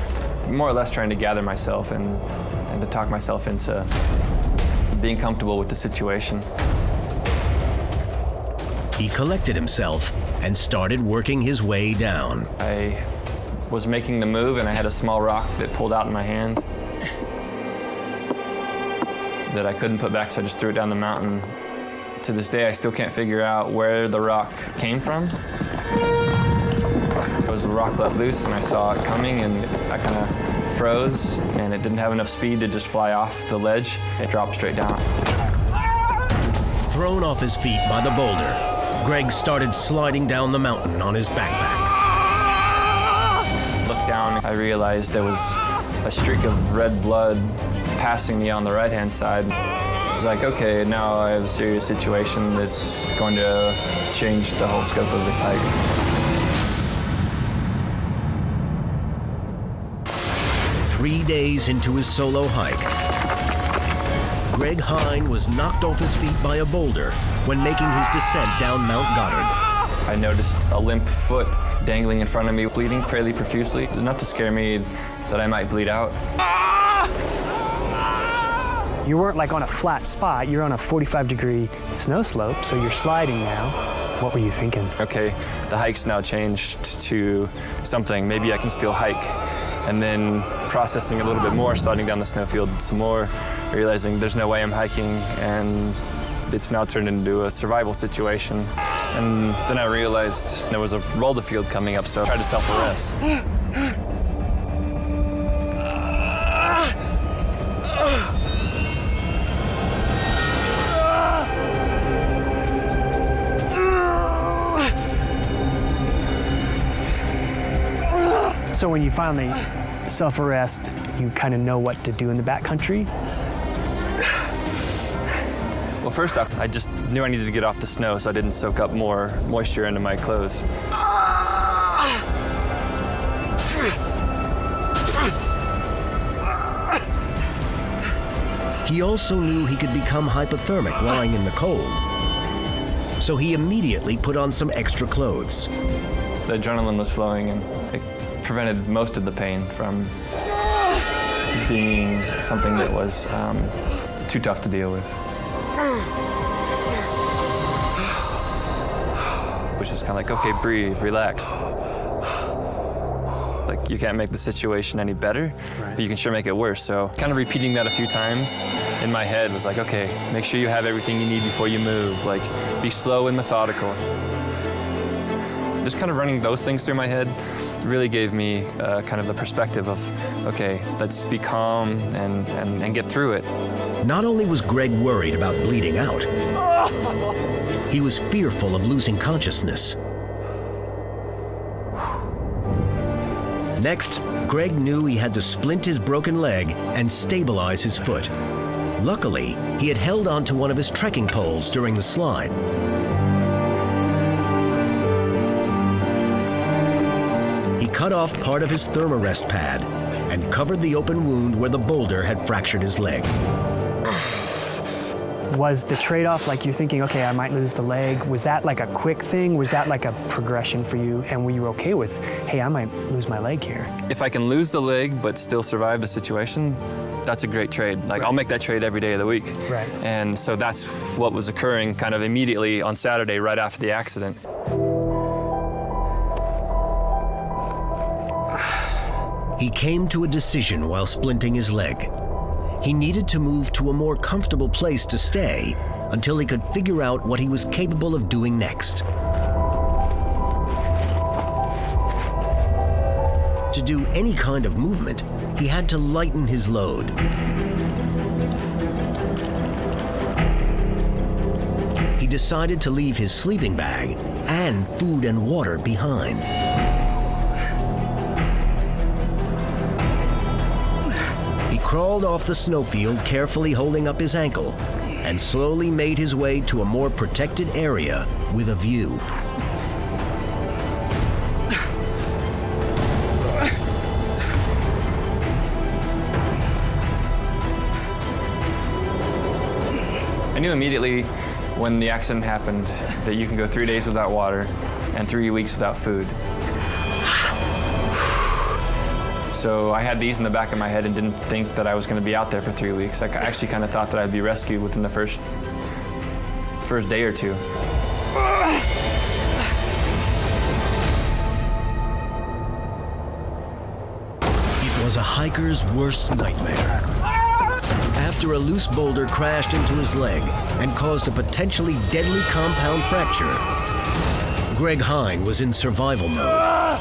more or less trying to gather myself and to talk myself into being comfortable with the situation. He collected himself and started working his way down. I was making the move and I had a small rock that pulled out in my hand that I couldn't put back, so I just threw it down the mountain. To this day, I still can't figure out where the rock came from. It was a rock let loose and I saw it coming and I kind of froze and it didn't have enough speed to just fly off the ledge. It dropped straight down. Thrown off his feet by the boulder, Gregg started sliding down the mountain on his backpack. Looked down, I realized there was a streak of red blood passing me on the right-hand side. I was like, okay, now I have a serious situation that's going to change the whole scope of this hike. 3 days into his solo hike, Gregg Hein was knocked off his feet by a boulder when making his descent down Mount Goddard. I noticed a limp foot dangling in front of me, bleeding fairly profusely, enough to scare me that I might bleed out. You weren't like on a flat spot, you're on a 45-degree snow slope, so you're sliding now. What were you thinking? Okay, the hike's now changed to something. Maybe I can still hike. And then processing a little bit more, sliding down the snowfield some more, realizing there's no way I'm hiking, and it's now turned into a survival situation. And then I realized there was a boulder field coming up, so I tried to self-arrest. So when you finally self-arrest, you kind of know what to do in the backcountry? Well, first off, I just knew I needed to get off the snow so I didn't soak up more moisture into my clothes. He also knew he could become hypothermic lying in the cold, so he immediately put on some extra clothes. The adrenaline was flowing and it prevented most of the pain from being something that was too tough to deal with. Which is kind of like, okay, breathe, relax. Like, you can't make the situation any better, but you can sure make it worse. So kind of repeating that a few times in my head was like, okay, make sure you have everything you need before you move. Like, be slow and methodical. Just kind of running those things through my head really gave me kind of the perspective of, okay, let's be calm and get through it. Not only was Gregg worried about bleeding out, he was fearful of losing consciousness. Next, Gregg knew he had to splint his broken leg and stabilize his foot. Luckily, he had held onto one of his trekking poles during the slide. He cut off part of his thermarest pad and covered the open wound where the boulder had fractured his leg. Was the trade-off like you're thinking, okay, I might lose the leg? Was that like a quick thing? Was that like a progression for you? And were you okay with, hey, I might lose my leg here? If I can lose the leg but still survive the situation, that's a great trade. Like, right. I'll make that trade every day of the week. Right. And so that's what was occurring kind of immediately on Saturday right after the accident. He came to a decision while splinting his leg. He needed to move to a more comfortable place to stay until he could figure out what he was capable of doing next. To do any kind of movement, he had to lighten his load. He decided to leave his sleeping bag and food and water behind. He crawled off the snowfield, carefully holding up his ankle, and slowly made his way to a more protected area with a view. knew immediately when the accident happened that you can go 3 days without water and 3 weeks without food. So I had these in the back of my head and didn't think that I was going to be out there for 3 weeks. I actually kind of thought that I'd be rescued within the first day or two. It was a hiker's worst nightmare. After a loose boulder crashed into his leg and caused a potentially deadly compound fracture, Gregg Hein was in survival mode.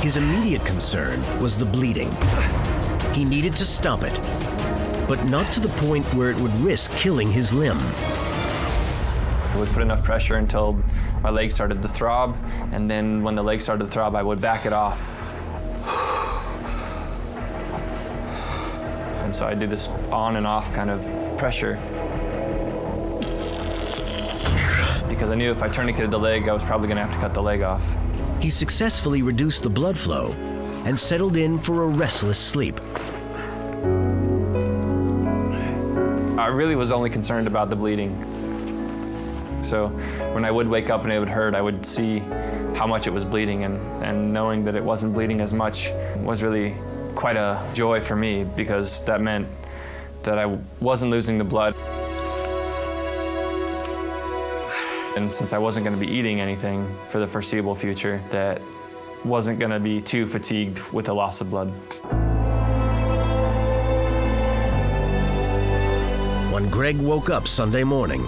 His immediate concern was the bleeding. He needed to stop it, but not to the point where it would risk killing his limb. I would put enough pressure until my leg started to throb, and then when the leg started to throb, I would back it off. And so I do this on and off kind of pressure. Because I knew if I tourniqueted the leg, I was probably gonna have to cut the leg off. He successfully reduced the blood flow and settled in for a restless sleep. I really was only concerned about the bleeding. So when I would wake up and it would hurt, I would see how much it was bleeding, and knowing that it wasn't bleeding as much was really quite a joy for me, because that meant that I wasn't losing the blood. And since I wasn't going to be eating anything for the foreseeable future, that wasn't going to be too fatigued with the loss of blood. When Gregg woke up Sunday morning,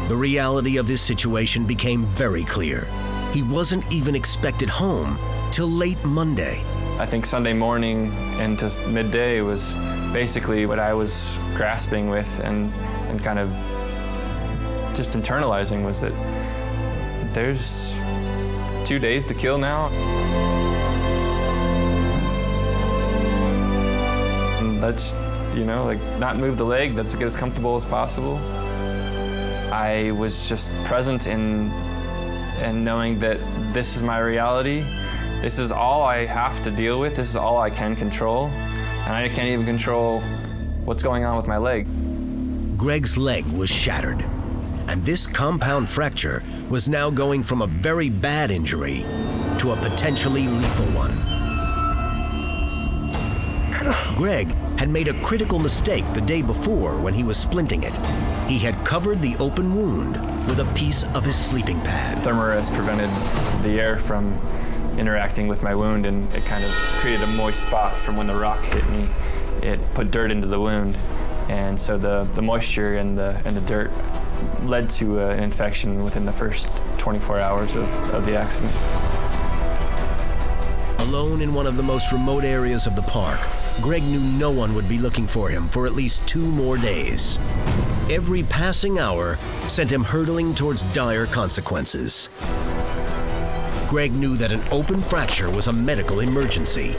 the reality of his situation became very clear. He wasn't even expected home till late Monday. I think Sunday morning into midday was basically what I was grasping with and kind of just internalizing, was that there's 2 days to kill now. And let's, not move the leg, let's get as comfortable as possible. I was just present in knowing that this is my reality. This is all I have to deal with. This is all I can control. And I can't even control what's going on with my leg. Gregg's leg was shattered, and this compound fracture was now going from a very bad injury to a potentially lethal one. Gregg had made a critical mistake the day before when he was splinting it. He had covered the open wound with a piece of his sleeping pad. Thermarest prevented the air from interacting with my wound, and it kind of created a moist spot from when the rock hit me. It put dirt into the wound, and so the moisture and the dirt led to an infection within the first 24 hours of the accident. Alone in one of the most remote areas of the park, Gregg knew no one would be looking for him for at least 2 more days. Every passing hour sent him hurtling towards dire consequences. Gregg knew that an open fracture was a medical emergency.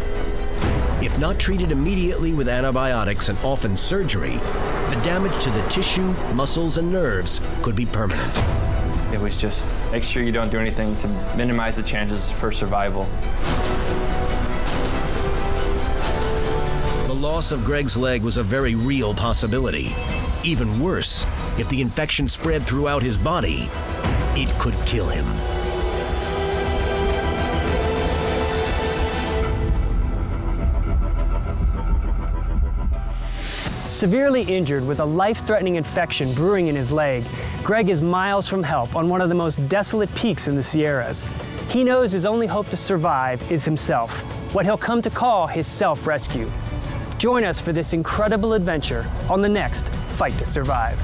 If not treated immediately with antibiotics and often surgery, the damage to the tissue, muscles, and nerves could be permanent. It was just make sure you don't do anything to minimize the chances for survival. The loss of Gregg's leg was a very real possibility. Even worse, if the infection spread throughout his body, it could kill him. Severely injured with a life-threatening infection brewing in his leg, Gregg is miles from help on one of the most desolate peaks in the Sierras. He knows his only hope to survive is himself, what he'll come to call his self-rescue. Join us for this incredible adventure on the next Fight to Survive.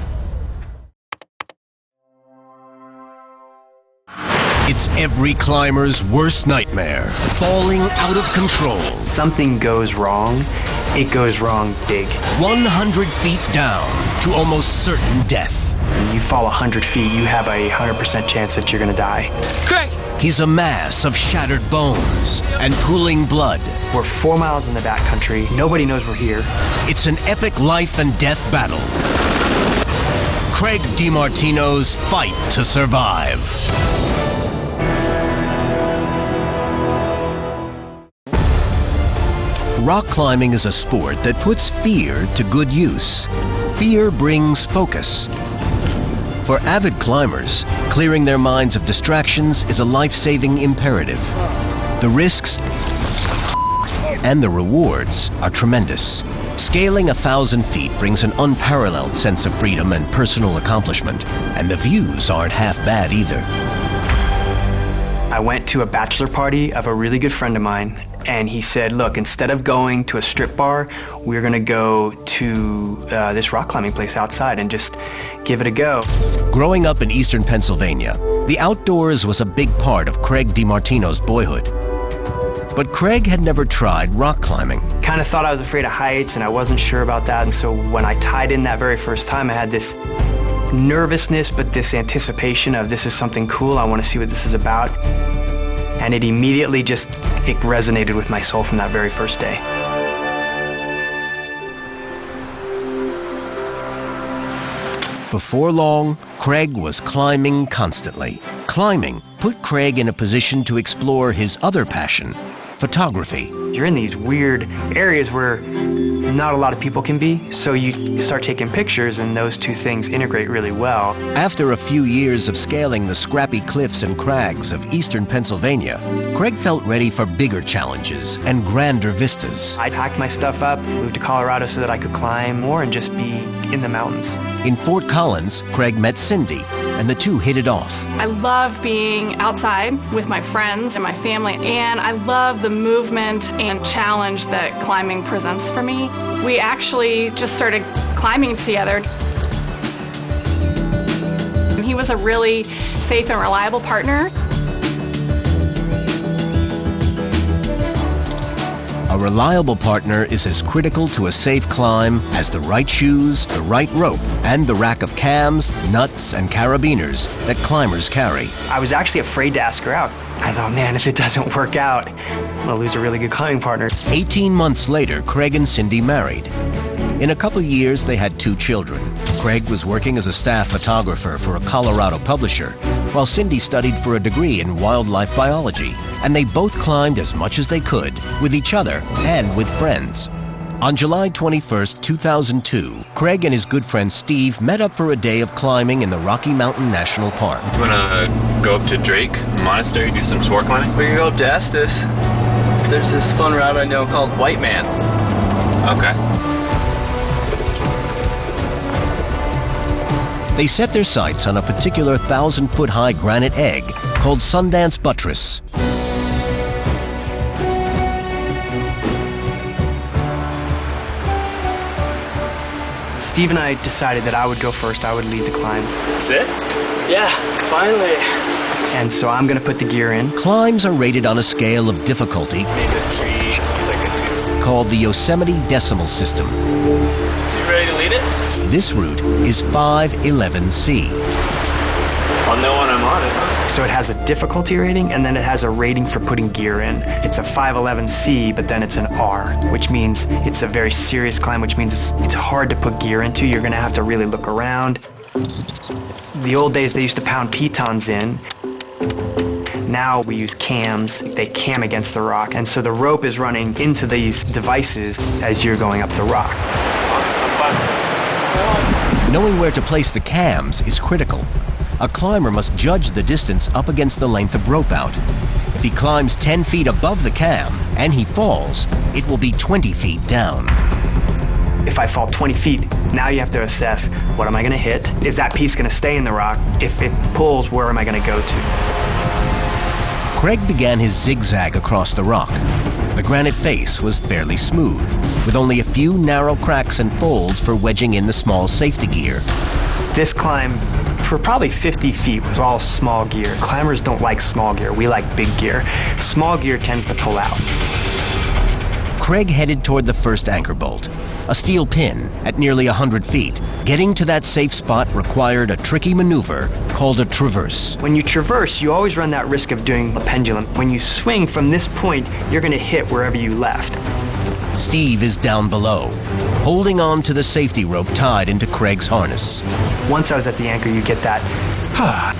It's every climber's worst nightmare, falling out of control. Something goes wrong, it goes wrong big. 100 feet down to almost certain death. When you fall 100 feet, you have a 100% chance that you're gonna die. Gregg! He's a mass of shattered bones and pooling blood. We're 4 miles in the backcountry. Nobody knows we're here. It's an epic life and death battle. Gregg DeMartino's Fight to Survive. Rock climbing is a sport that puts fear to good use. Fear brings focus. For avid climbers, clearing their minds of distractions is a life-saving imperative. The risks and the rewards are tremendous. Scaling 1,000 feet brings an unparalleled sense of freedom and personal accomplishment, and the views aren't half bad either. I went to a bachelor party of a really good friend of mine, and he said, look, instead of going to a strip bar, we're gonna go to this rock climbing place outside and just give it a go. Growing up in eastern Pennsylvania, the outdoors was a big part of Gregg DeMartino's boyhood. But Gregg had never tried rock climbing. Kind of thought I was afraid of heights, and I wasn't sure about that, and so when I tied in that very first time, I had this nervousness, but this anticipation of this is something cool, I want to see what this is about. And it immediately it resonated with my soul from that very first day. Before long, Gregg was climbing constantly. Climbing put Gregg in a position to explore his other passion, photography. You're in these weird areas where not a lot of people can be, so you start taking pictures, and those two things integrate really well. After a few years of scaling the scrappy cliffs and crags of eastern Pennsylvania, Gregg felt ready for bigger challenges and grander vistas. I packed my stuff up, moved to Colorado so that I could climb more and just be in the mountains. In Fort Collins, Gregg met Cindy, and the two hit it off. I love being outside with my friends and my family, and I love the movement and challenge that climbing presents for me. We actually just started climbing together. He was a really safe and reliable partner. A reliable partner is as critical to a safe climb as the right shoes, the right rope, and the rack of cams, nuts, and carabiners that climbers carry. I was actually afraid to ask her out. I thought, man, if it doesn't work out, I'm gonna lose a really good climbing partner. 18 months later, Gregg and Cindy married. In a couple years, they had 2 children. Gregg was working as a staff photographer for a Colorado publisher, while Cindy studied for a degree in wildlife biology, and they both climbed as much as they could, with each other and with friends. On July 21st, 2002, Gregg and his good friend Steve met up for a day of climbing in the Rocky Mountain National Park. I'm gonna go up to Drake Monastery, do some sport climbing. We can go up to Estes. There's this fun route I know called White Man. Okay. They set their sights on a particular 1,000-foot-high granite egg called Sundance Buttress. Steve and I decided that I would go first, I would lead the climb. That's it? Yeah, finally. And so I'm gonna put the gear in. Climbs are rated on a scale of difficulty called the Yosemite Decimal System. So you ready to lead it? This route is 511C. I'll know when I'm on it. So it has a difficulty rating, and then it has a rating for putting gear in. It's a 511C, but then it's an R, which means it's a very serious climb, which means it's hard to put gear into. You're gonna have to really look around. The old days, they used to pound pitons in. Now we use cams. They cam against the rock, and so the rope is running into these devices as you're going up the rock. Knowing where to place the cams is critical. A climber must judge the distance up against the length of rope out. If he climbs 10 feet above the cam and he falls, it will be 20 feet down. If I fall 20 feet, now you have to assess, what am I gonna hit? Is that piece gonna stay in the rock? If it pulls, where am I gonna go to? Gregg began his zigzag across the rock. The granite face was fairly smooth, with only a few narrow cracks and folds for wedging in the small safety gear. This climb, for probably 50 feet, was all small gear. Climbers don't like small gear, we like big gear. Small gear tends to pull out. Gregg headed toward the first anchor bolt, a steel pin at nearly 100 feet. Getting to that safe spot required a tricky maneuver called a traverse. When you traverse, you always run that risk of doing a pendulum. When you swing from this point, you're gonna hit wherever you left. Steve is down below, holding on to the safety rope tied into Gregg's harness. Once I was at the anchor, you get that,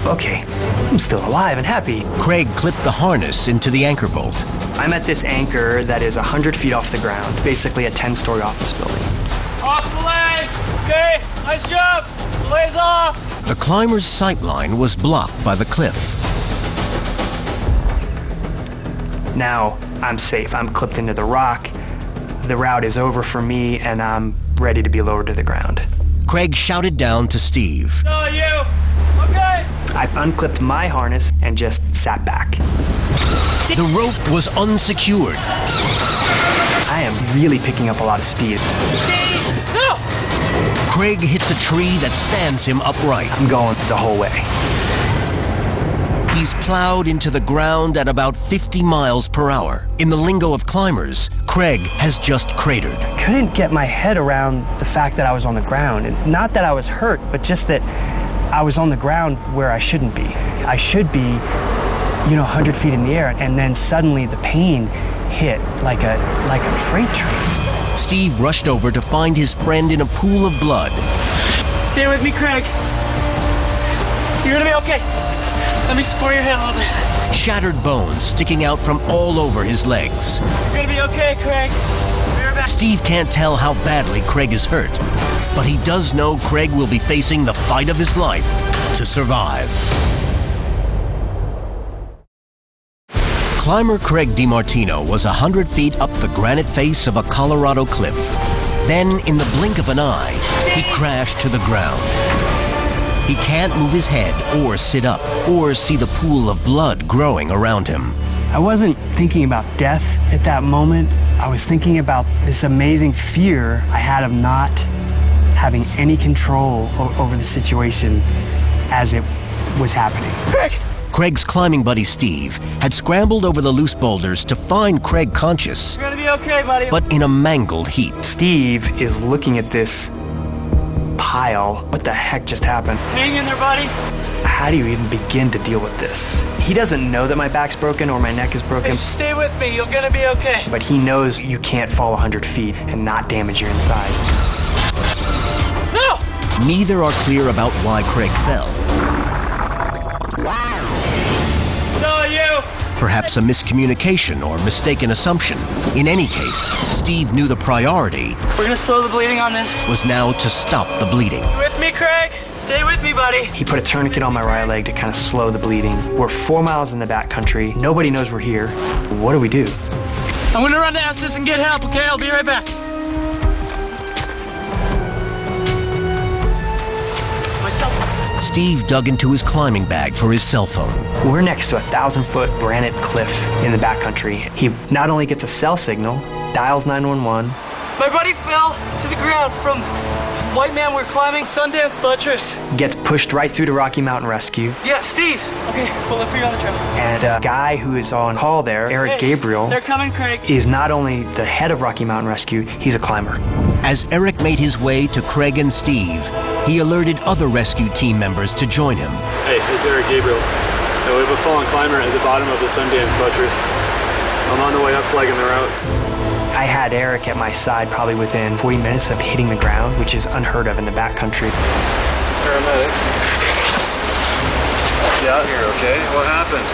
okay, I'm still alive and happy. Gregg clipped the harness into the anchor bolt. I'm at this anchor that is 100 feet off the ground, basically a 10-story office building. Off belay! Okay, nice job! Belay's off! The climber's sight line was blocked by the cliff. Now I'm safe. I'm clipped into the rock. The route is over for me, and I'm ready to be lowered to the ground. Craig shouted down to Steve. Oh, you! Okay! I unclipped my harness and just sat back. The rope was unsecured. I am really picking up a lot of speed. No! Craig hits a tree that stands him upright. I'm going the whole way. He's plowed into the ground at about 50 miles per hour. In the lingo of climbers, Craig has just cratered. Couldn't get my head around the fact that I was on the ground. And not that I was hurt, but just that I was on the ground where I shouldn't be. I should be, 100 feet in the air, and then suddenly the pain hit like a freight train. Steve rushed over to find his friend in a pool of blood. Stay with me, Craig. You're gonna be okay. Let me support your hand a little bit. Shattered bones sticking out from all over his legs. You're gonna be okay, Craig. Steve can't tell how badly Craig is hurt, but he does know Craig will be facing the fight of his life to survive. Climber Craig DeMartino was 100 feet up the granite face of a Colorado cliff. Then, in the blink of an eye, he crashed to the ground. He can't move his head or sit up or see the pool of blood growing around him. I wasn't thinking about death at that moment. I was thinking about this amazing fear I had of not having any control over the situation as it was happening. Craig! Craig's climbing buddy Steve had scrambled over the loose boulders to find Craig conscious, You're gonna be okay, buddy. but in a mangled heap. Steve is looking at this pile. What the heck just happened? Hang in there, buddy. How do you even begin to deal with this? He doesn't know that my back's broken or my neck is broken. Hey, stay with me. You're gonna be okay. But he knows you can't fall 100 feet and not damage your insides. No! Neither are clear about why Craig fell. No, you! Perhaps a miscommunication or mistaken assumption. In any case, Steve knew the priority We're gonna slow the bleeding on this. was now to stop the bleeding. With me, Craig. Stay with me, buddy. He put a tourniquet on my right leg to kind of slow the bleeding. We're 4 miles in the backcountry. Nobody knows we're here. What do we do? I'm gonna run downstairs and get help, okay? I'll be right back. My cell phone. Steve dug into his climbing bag for his cell phone. We're next to a 1,000-foot granite cliff in the backcountry. He not only gets a cell signal, dials 911. My buddy fell to the ground from White Man. We're climbing Sundance Buttress. Gets pushed right through to Rocky Mountain Rescue. Yeah, Steve. Okay, we'll look for you on the trail. And a guy who is on call there, Eric Gabriel, They're coming, Craig. is not only the head of Rocky Mountain Rescue, he's a climber. As Eric made his way to Craig and Steve, he alerted other rescue team members to join him. Hey, it's Eric Gabriel. We have a fallen climber at the bottom of the Sundance Buttress. I'm on the way up flagging the route. I had Eric at my side probably within 40 minutes of hitting the ground, which is unheard of in the backcountry. Paramedic. Get out here, okay? What happened?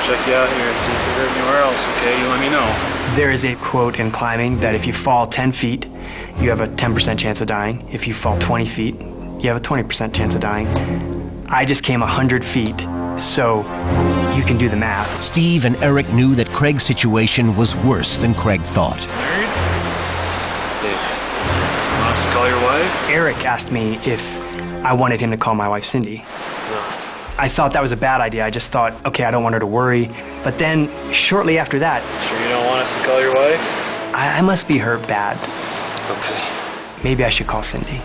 Check you out here and see if you're hurt anywhere else, okay? You let me know. There is a quote in climbing that if you fall 10 feet, you have a 10% chance of dying. If you fall 20 feet, you have a 20% chance of dying. I just came 100 feet, so you can do the math. Steve and Eric knew that Craig's situation was worse than Craig thought. Married? Hey, want us to call your wife? Eric asked me if I wanted him to call my wife, Cindy. No. I thought that was a bad idea. I just thought, okay, I don't want her to worry. But then, shortly after that... Sure you don't want us to call your wife? I must be hurt bad. Okay. Maybe I should call Cindy.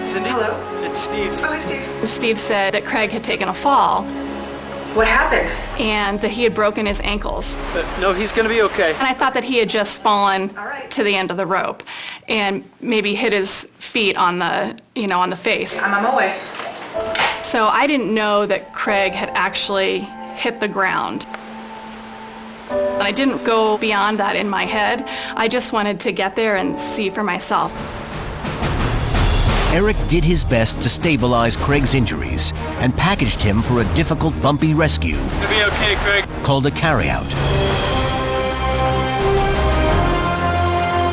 Cindy? Hello? It's Steve. Oh, hi, Steve. Steve said that Craig had taken a fall. What happened? And that he had broken his ankles. No, he's gonna be okay. And I thought that he had just fallen to the end of the rope and maybe hit his feet on the, on the face. I'm on my way. So I didn't know that Craig had actually hit the ground. And I didn't go beyond that in my head. I just wanted to get there and see for myself. Eric did his best to stabilize Gregg's injuries and packaged him for a difficult, bumpy rescue. It'll be okay, Gregg. Called a carryout.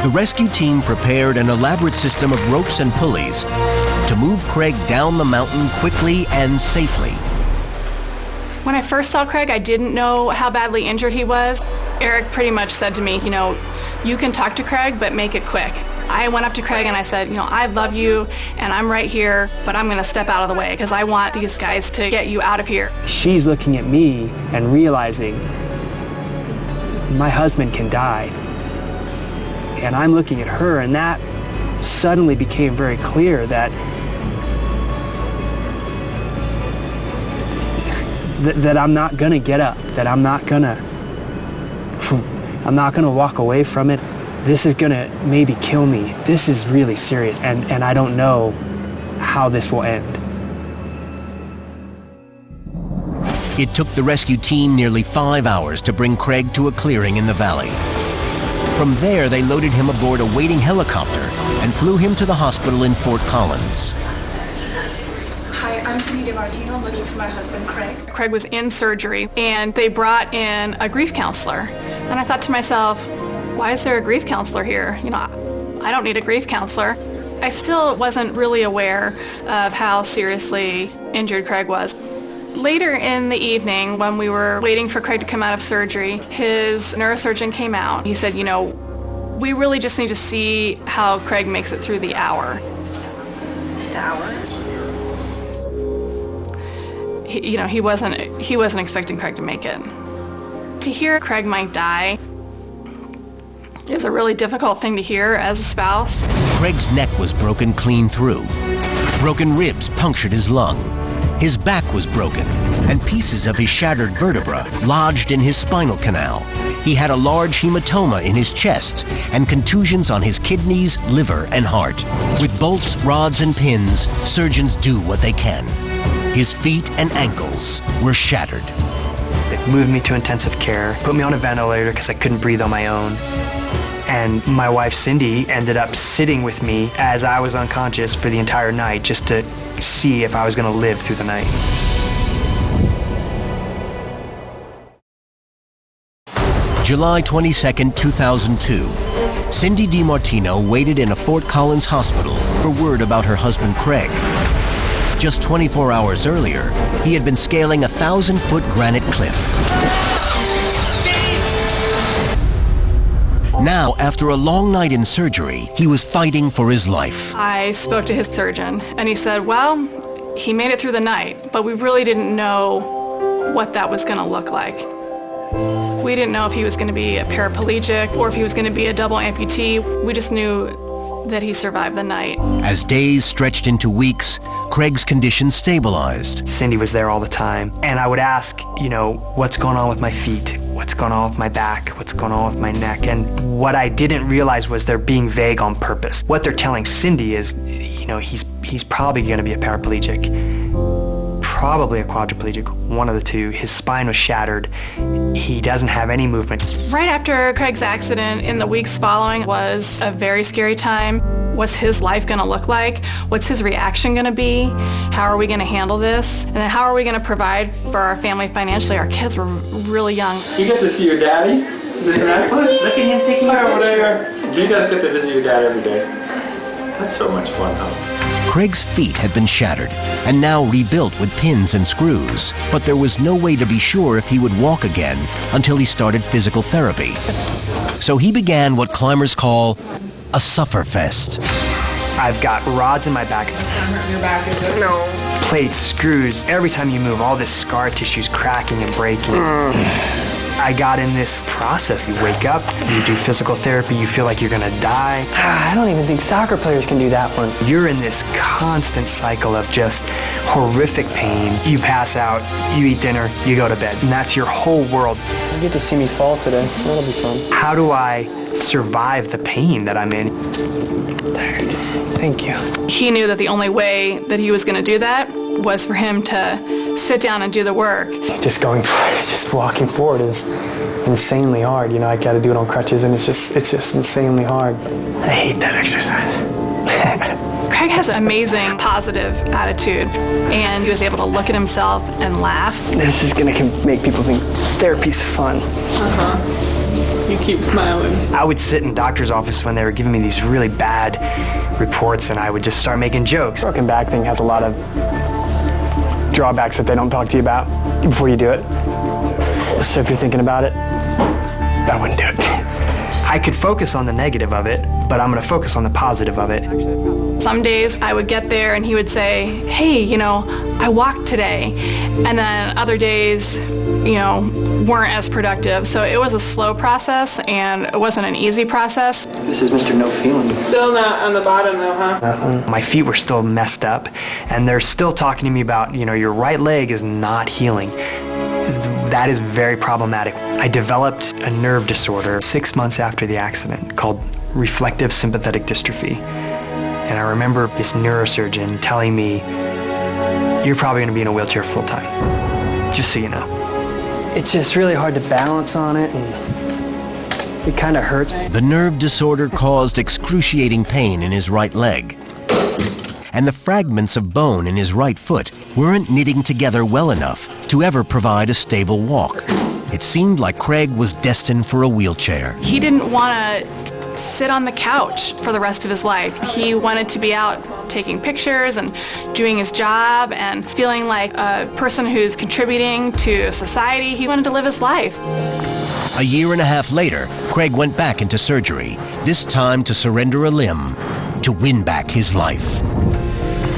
The rescue team prepared an elaborate system of ropes and pulleys to move Gregg down the mountain quickly and safely. When I first saw Gregg, I didn't know how badly injured he was. Eric pretty much said to me, you know, you can talk to Gregg, but make it quick. I went up to Gregg and I said, you know, I love you and I'm right here, but I'm gonna step out of the way because I want these guys to get you out of here. She's looking at me and realizing my husband can die. And I'm looking at her, and that suddenly became very clear that I'm not gonna get up, that I'm not gonna walk away from it. This is gonna maybe kill me. This is really serious, and I don't know how this will end. It took the rescue team nearly 5 hours to bring Gregg to a clearing in the valley. From there, they loaded him aboard a waiting helicopter and flew him to the hospital in Fort Collins. Hi, I'm DeMartino. I'm looking for my husband, Gregg. Gregg was in surgery, and they brought in a grief counselor. And I thought to myself, why is there a grief counselor here? You know, I don't need a grief counselor. I still wasn't really aware of how seriously injured Gregg was. Later in the evening, when we were waiting for Gregg to come out of surgery, his neurosurgeon came out. He said, you know, we really just need to see how Gregg makes it through the hour. The hour? He wasn't expecting Gregg to make it. To hear Gregg might die is a really difficult thing to hear as a spouse. Gregg's neck was broken clean through. Broken ribs punctured his lung. His back was broken, and pieces of his shattered vertebra lodged in his spinal canal. He had a large hematoma in his chest and contusions on his kidneys, liver, and heart. With bolts, rods, and pins, surgeons do what they can. His feet and ankles were shattered. They moved me to intensive care, put me on a ventilator because I couldn't breathe on my own. And my wife, Cindy, ended up sitting with me as I was unconscious for the entire night just to see if I was going to live through the night. July 22nd, 2002. Cindy DeMartino waited in a Fort Collins hospital for word about her husband, Gregg. Just 24 hours earlier, he had been scaling a 1,000-foot granite cliff. Now, after a long night in surgery, he was fighting for his life. I spoke to his surgeon, and he said, well, he made it through the night, but we really didn't know what that was going to look like. We didn't know if he was going to be a paraplegic or if he was going to be a double amputee. We just knew that he survived the night. As days stretched into weeks, Gregg's condition stabilized. Cindy was there all the time, and I would ask, you know, what's going on with my feet? What's going on with my back? What's going on with my neck? And what I didn't realize was they're being vague on purpose. What they're telling Cindy is, you know, he's probably going to be a paraplegic, probably a quadriplegic, one of the two. His spine was shattered. He doesn't have any movement. Right after Gregg's accident, in the weeks following, was a very scary time. What's his life going to look like? What's his reaction going to be? How are we going to handle this? And then how are we going to provide for our family financially? Our kids were really young. You get to see your daddy? Look at him taking a picture. There. Do you guys get to visit your dad every day? That's so much fun, huh? Gregg's feet had been shattered and now rebuilt with pins and screws, but there was no way to be sure if he would walk again until he started physical therapy. So he began what climbers call a sufferfest. I've got rods in my back. Your back, is it? No. Plates, screws. Every time you move, all this scar tissue's cracking and breaking. I got in this process. You wake up, you do physical therapy, you feel like you're gonna die. I don't even think soccer players can do that one. You're in this constant cycle of just horrific pain. You pass out, you eat dinner, you go to bed, and that's your whole world. You get to see me fall today. That'll be fun. How do I survive the pain that I'm in? Thank you. He knew that the only way that he was going to do that was for him to sit down and do the work. Just walking forward is insanely hard. You know, I got to do it on crutches, and it's just insanely hard. I hate that exercise. Gregg has an amazing positive attitude, and he was able to look at himself and laugh. This is gonna make people think therapy's fun. You keep smiling. I would sit in doctor's office when they were giving me these really bad reports, and I would just start making jokes. Broken back thing has a lot of drawbacks that they don't talk to you about before you do it. So if you're thinking about it, I wouldn't do it. I could focus on the negative of it, but I'm gonna focus on the positive of it. Some days I would get there and he would say, hey, I walked today. And then other days, weren't as productive. So it was a slow process and it wasn't an easy process. This is Mr. No Feeling. Still not on the bottom though, huh? My feet were still messed up, and they're still talking to me about, your right leg is not healing. That is very problematic. I developed a nerve disorder 6 months after the accident called reflective sympathetic dystrophy. And I remember this neurosurgeon telling me, you're probably gonna be in a wheelchair full time, just so you know. It's just really hard to balance on it, and it kind of hurts. The nerve disorder caused excruciating pain in his right leg, and the fragments of bone in his right foot weren't knitting together well enough to ever provide a stable walk. It seemed like Gregg was destined for a wheelchair. He didn't want to sit on the couch for the rest of his life. He wanted to be out taking pictures and doing his job and feeling like a person who's contributing to society. He wanted to live his life. A year and a half later, Gregg went back into surgery, this time to surrender a limb, to win back his life.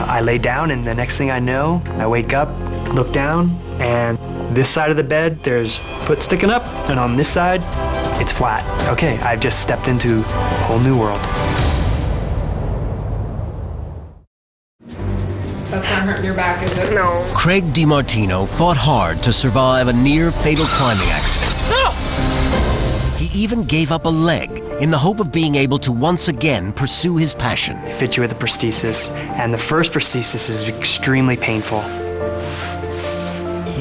I lay down, and the next thing I know, I wake up, look down, and this side of the bed, there's foot sticking up, and on this side, it's flat. Okay, I've just stepped into a whole new world. That's not hurting your back, is it? No. Gregg DeMartino fought hard to survive a near-fatal climbing accident. He even gave up a leg in the hope of being able to once again pursue his passion. They fit you with a prosthesis, and the first prosthesis is extremely painful.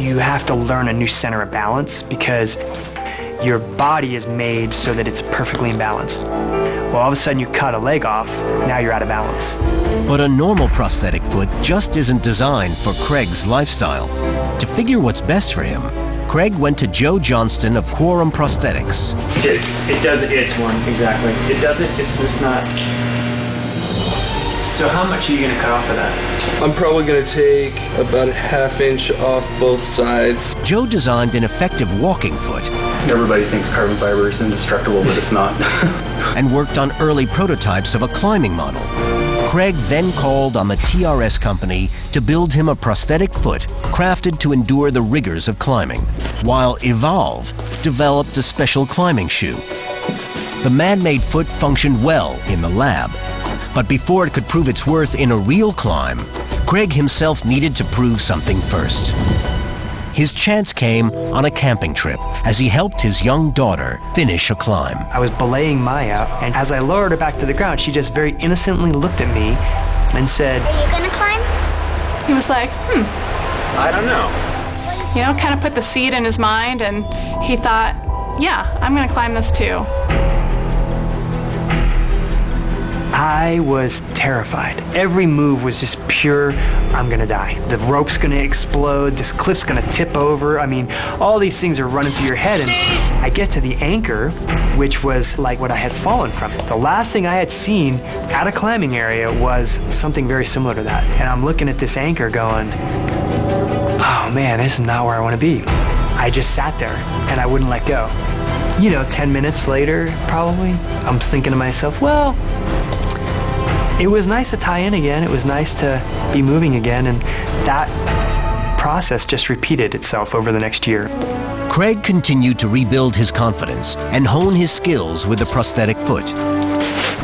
You have to learn a new center of balance because your body is made so that it's perfectly in balance. Well, all of a sudden you cut a leg off, now you're out of balance. But a normal prosthetic foot just isn't designed for Gregg's lifestyle. To figure what's best for him, Gregg went to Joe Johnston of Quorum Prosthetics. It does it, it's one, exactly. It does it, it's just not. So how much are you gonna cut off of that? I'm probably gonna take about a ½ inch off both sides. Joe designed an effective walking foot. Everybody thinks carbon fiber is indestructible, but it's not. And worked on early prototypes of a climbing model. Gregg then called on the TRS company to build him a prosthetic foot crafted to endure the rigors of climbing, while Evolve developed a special climbing shoe. The man-made foot functioned well in the lab, but before it could prove its worth in a real climb, Gregg himself needed to prove something first. His chance came on a camping trip as he helped his young daughter finish a climb. I was belaying Maya, and as I lowered her back to the ground, she just very innocently looked at me and said, "Are you gonna climb?" He was like, I don't know. Kind of put the seed in his mind, and he thought, yeah, I'm gonna climb this too. I was terrified. Every move was just pure, I'm gonna die. The rope's gonna explode, this cliff's gonna tip over. I mean, all these things are running through your head, and I get to the anchor, which was like what I had fallen from. The last thing I had seen at a climbing area was something very similar to that. And I'm looking at this anchor going, oh man, this is not where I wanna be. I just sat there, and I wouldn't let go. 10 minutes later, probably, I'm thinking to myself, well, it was nice to tie in again. It was nice to be moving again, and that process just repeated itself over the next year. Gregg continued to rebuild his confidence and hone his skills with the prosthetic foot.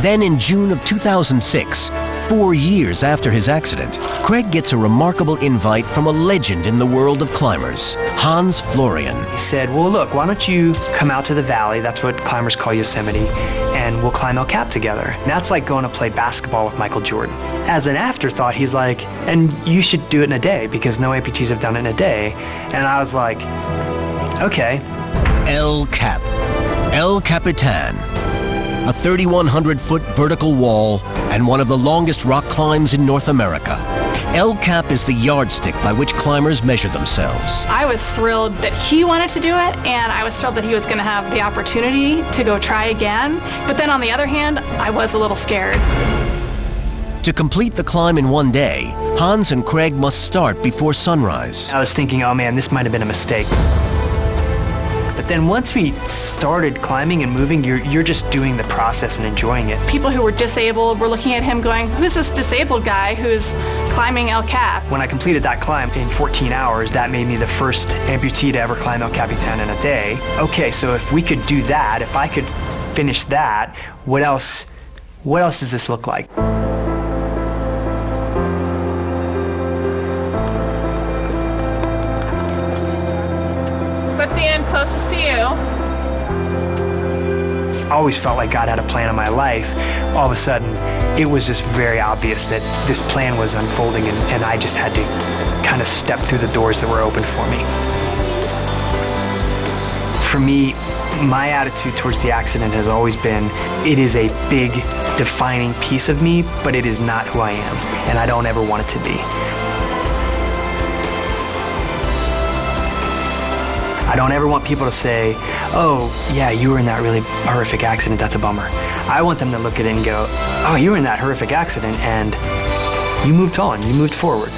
Then in June of 2006, 4 years after his accident, Gregg gets a remarkable invite from a legend in the world of climbers, Hans Florian. He said, well, look, why don't you come out to the valley, that's what climbers call Yosemite, and we'll climb El Cap together. And that's like going to play basketball with Michael Jordan. As an afterthought, he's like, and you should do it in a day, because no amputees have done it in a day. And I was like, okay. El Cap. El Capitan. a 3,100-foot vertical wall, and one of the longest rock climbs in North America. El Cap is the yardstick by which climbers measure themselves. I was thrilled that he wanted to do it, and I was thrilled that he was going to have the opportunity to go try again. But then on the other hand, I was a little scared. To complete the climb in one day, Hans and Craig must start before sunrise. I was thinking, oh man, this might have been a mistake. But then once we started climbing and moving, you're just doing the process and enjoying it. People who were disabled were looking at him going, who's this disabled guy who's climbing El Cap? When I completed that climb in 14 hours, that made me the first amputee to ever climb El Capitan in a day. Okay, so if we could do that, if I could finish that, what else does this look like? Clip the end closest to you. I always felt like God had a plan in my life. All of a sudden, it was just very obvious that this plan was unfolding, and I just had to kind of step through the doors that were open for me. For me, my attitude towards the accident has always been, it is a big, defining piece of me, but it is not who I am, and I don't ever want it to be. I don't ever want people to say, oh, yeah, you were in that really horrific accident, that's a bummer. I want them to look at it and go, oh, you were in that horrific accident and you moved on, you moved forward.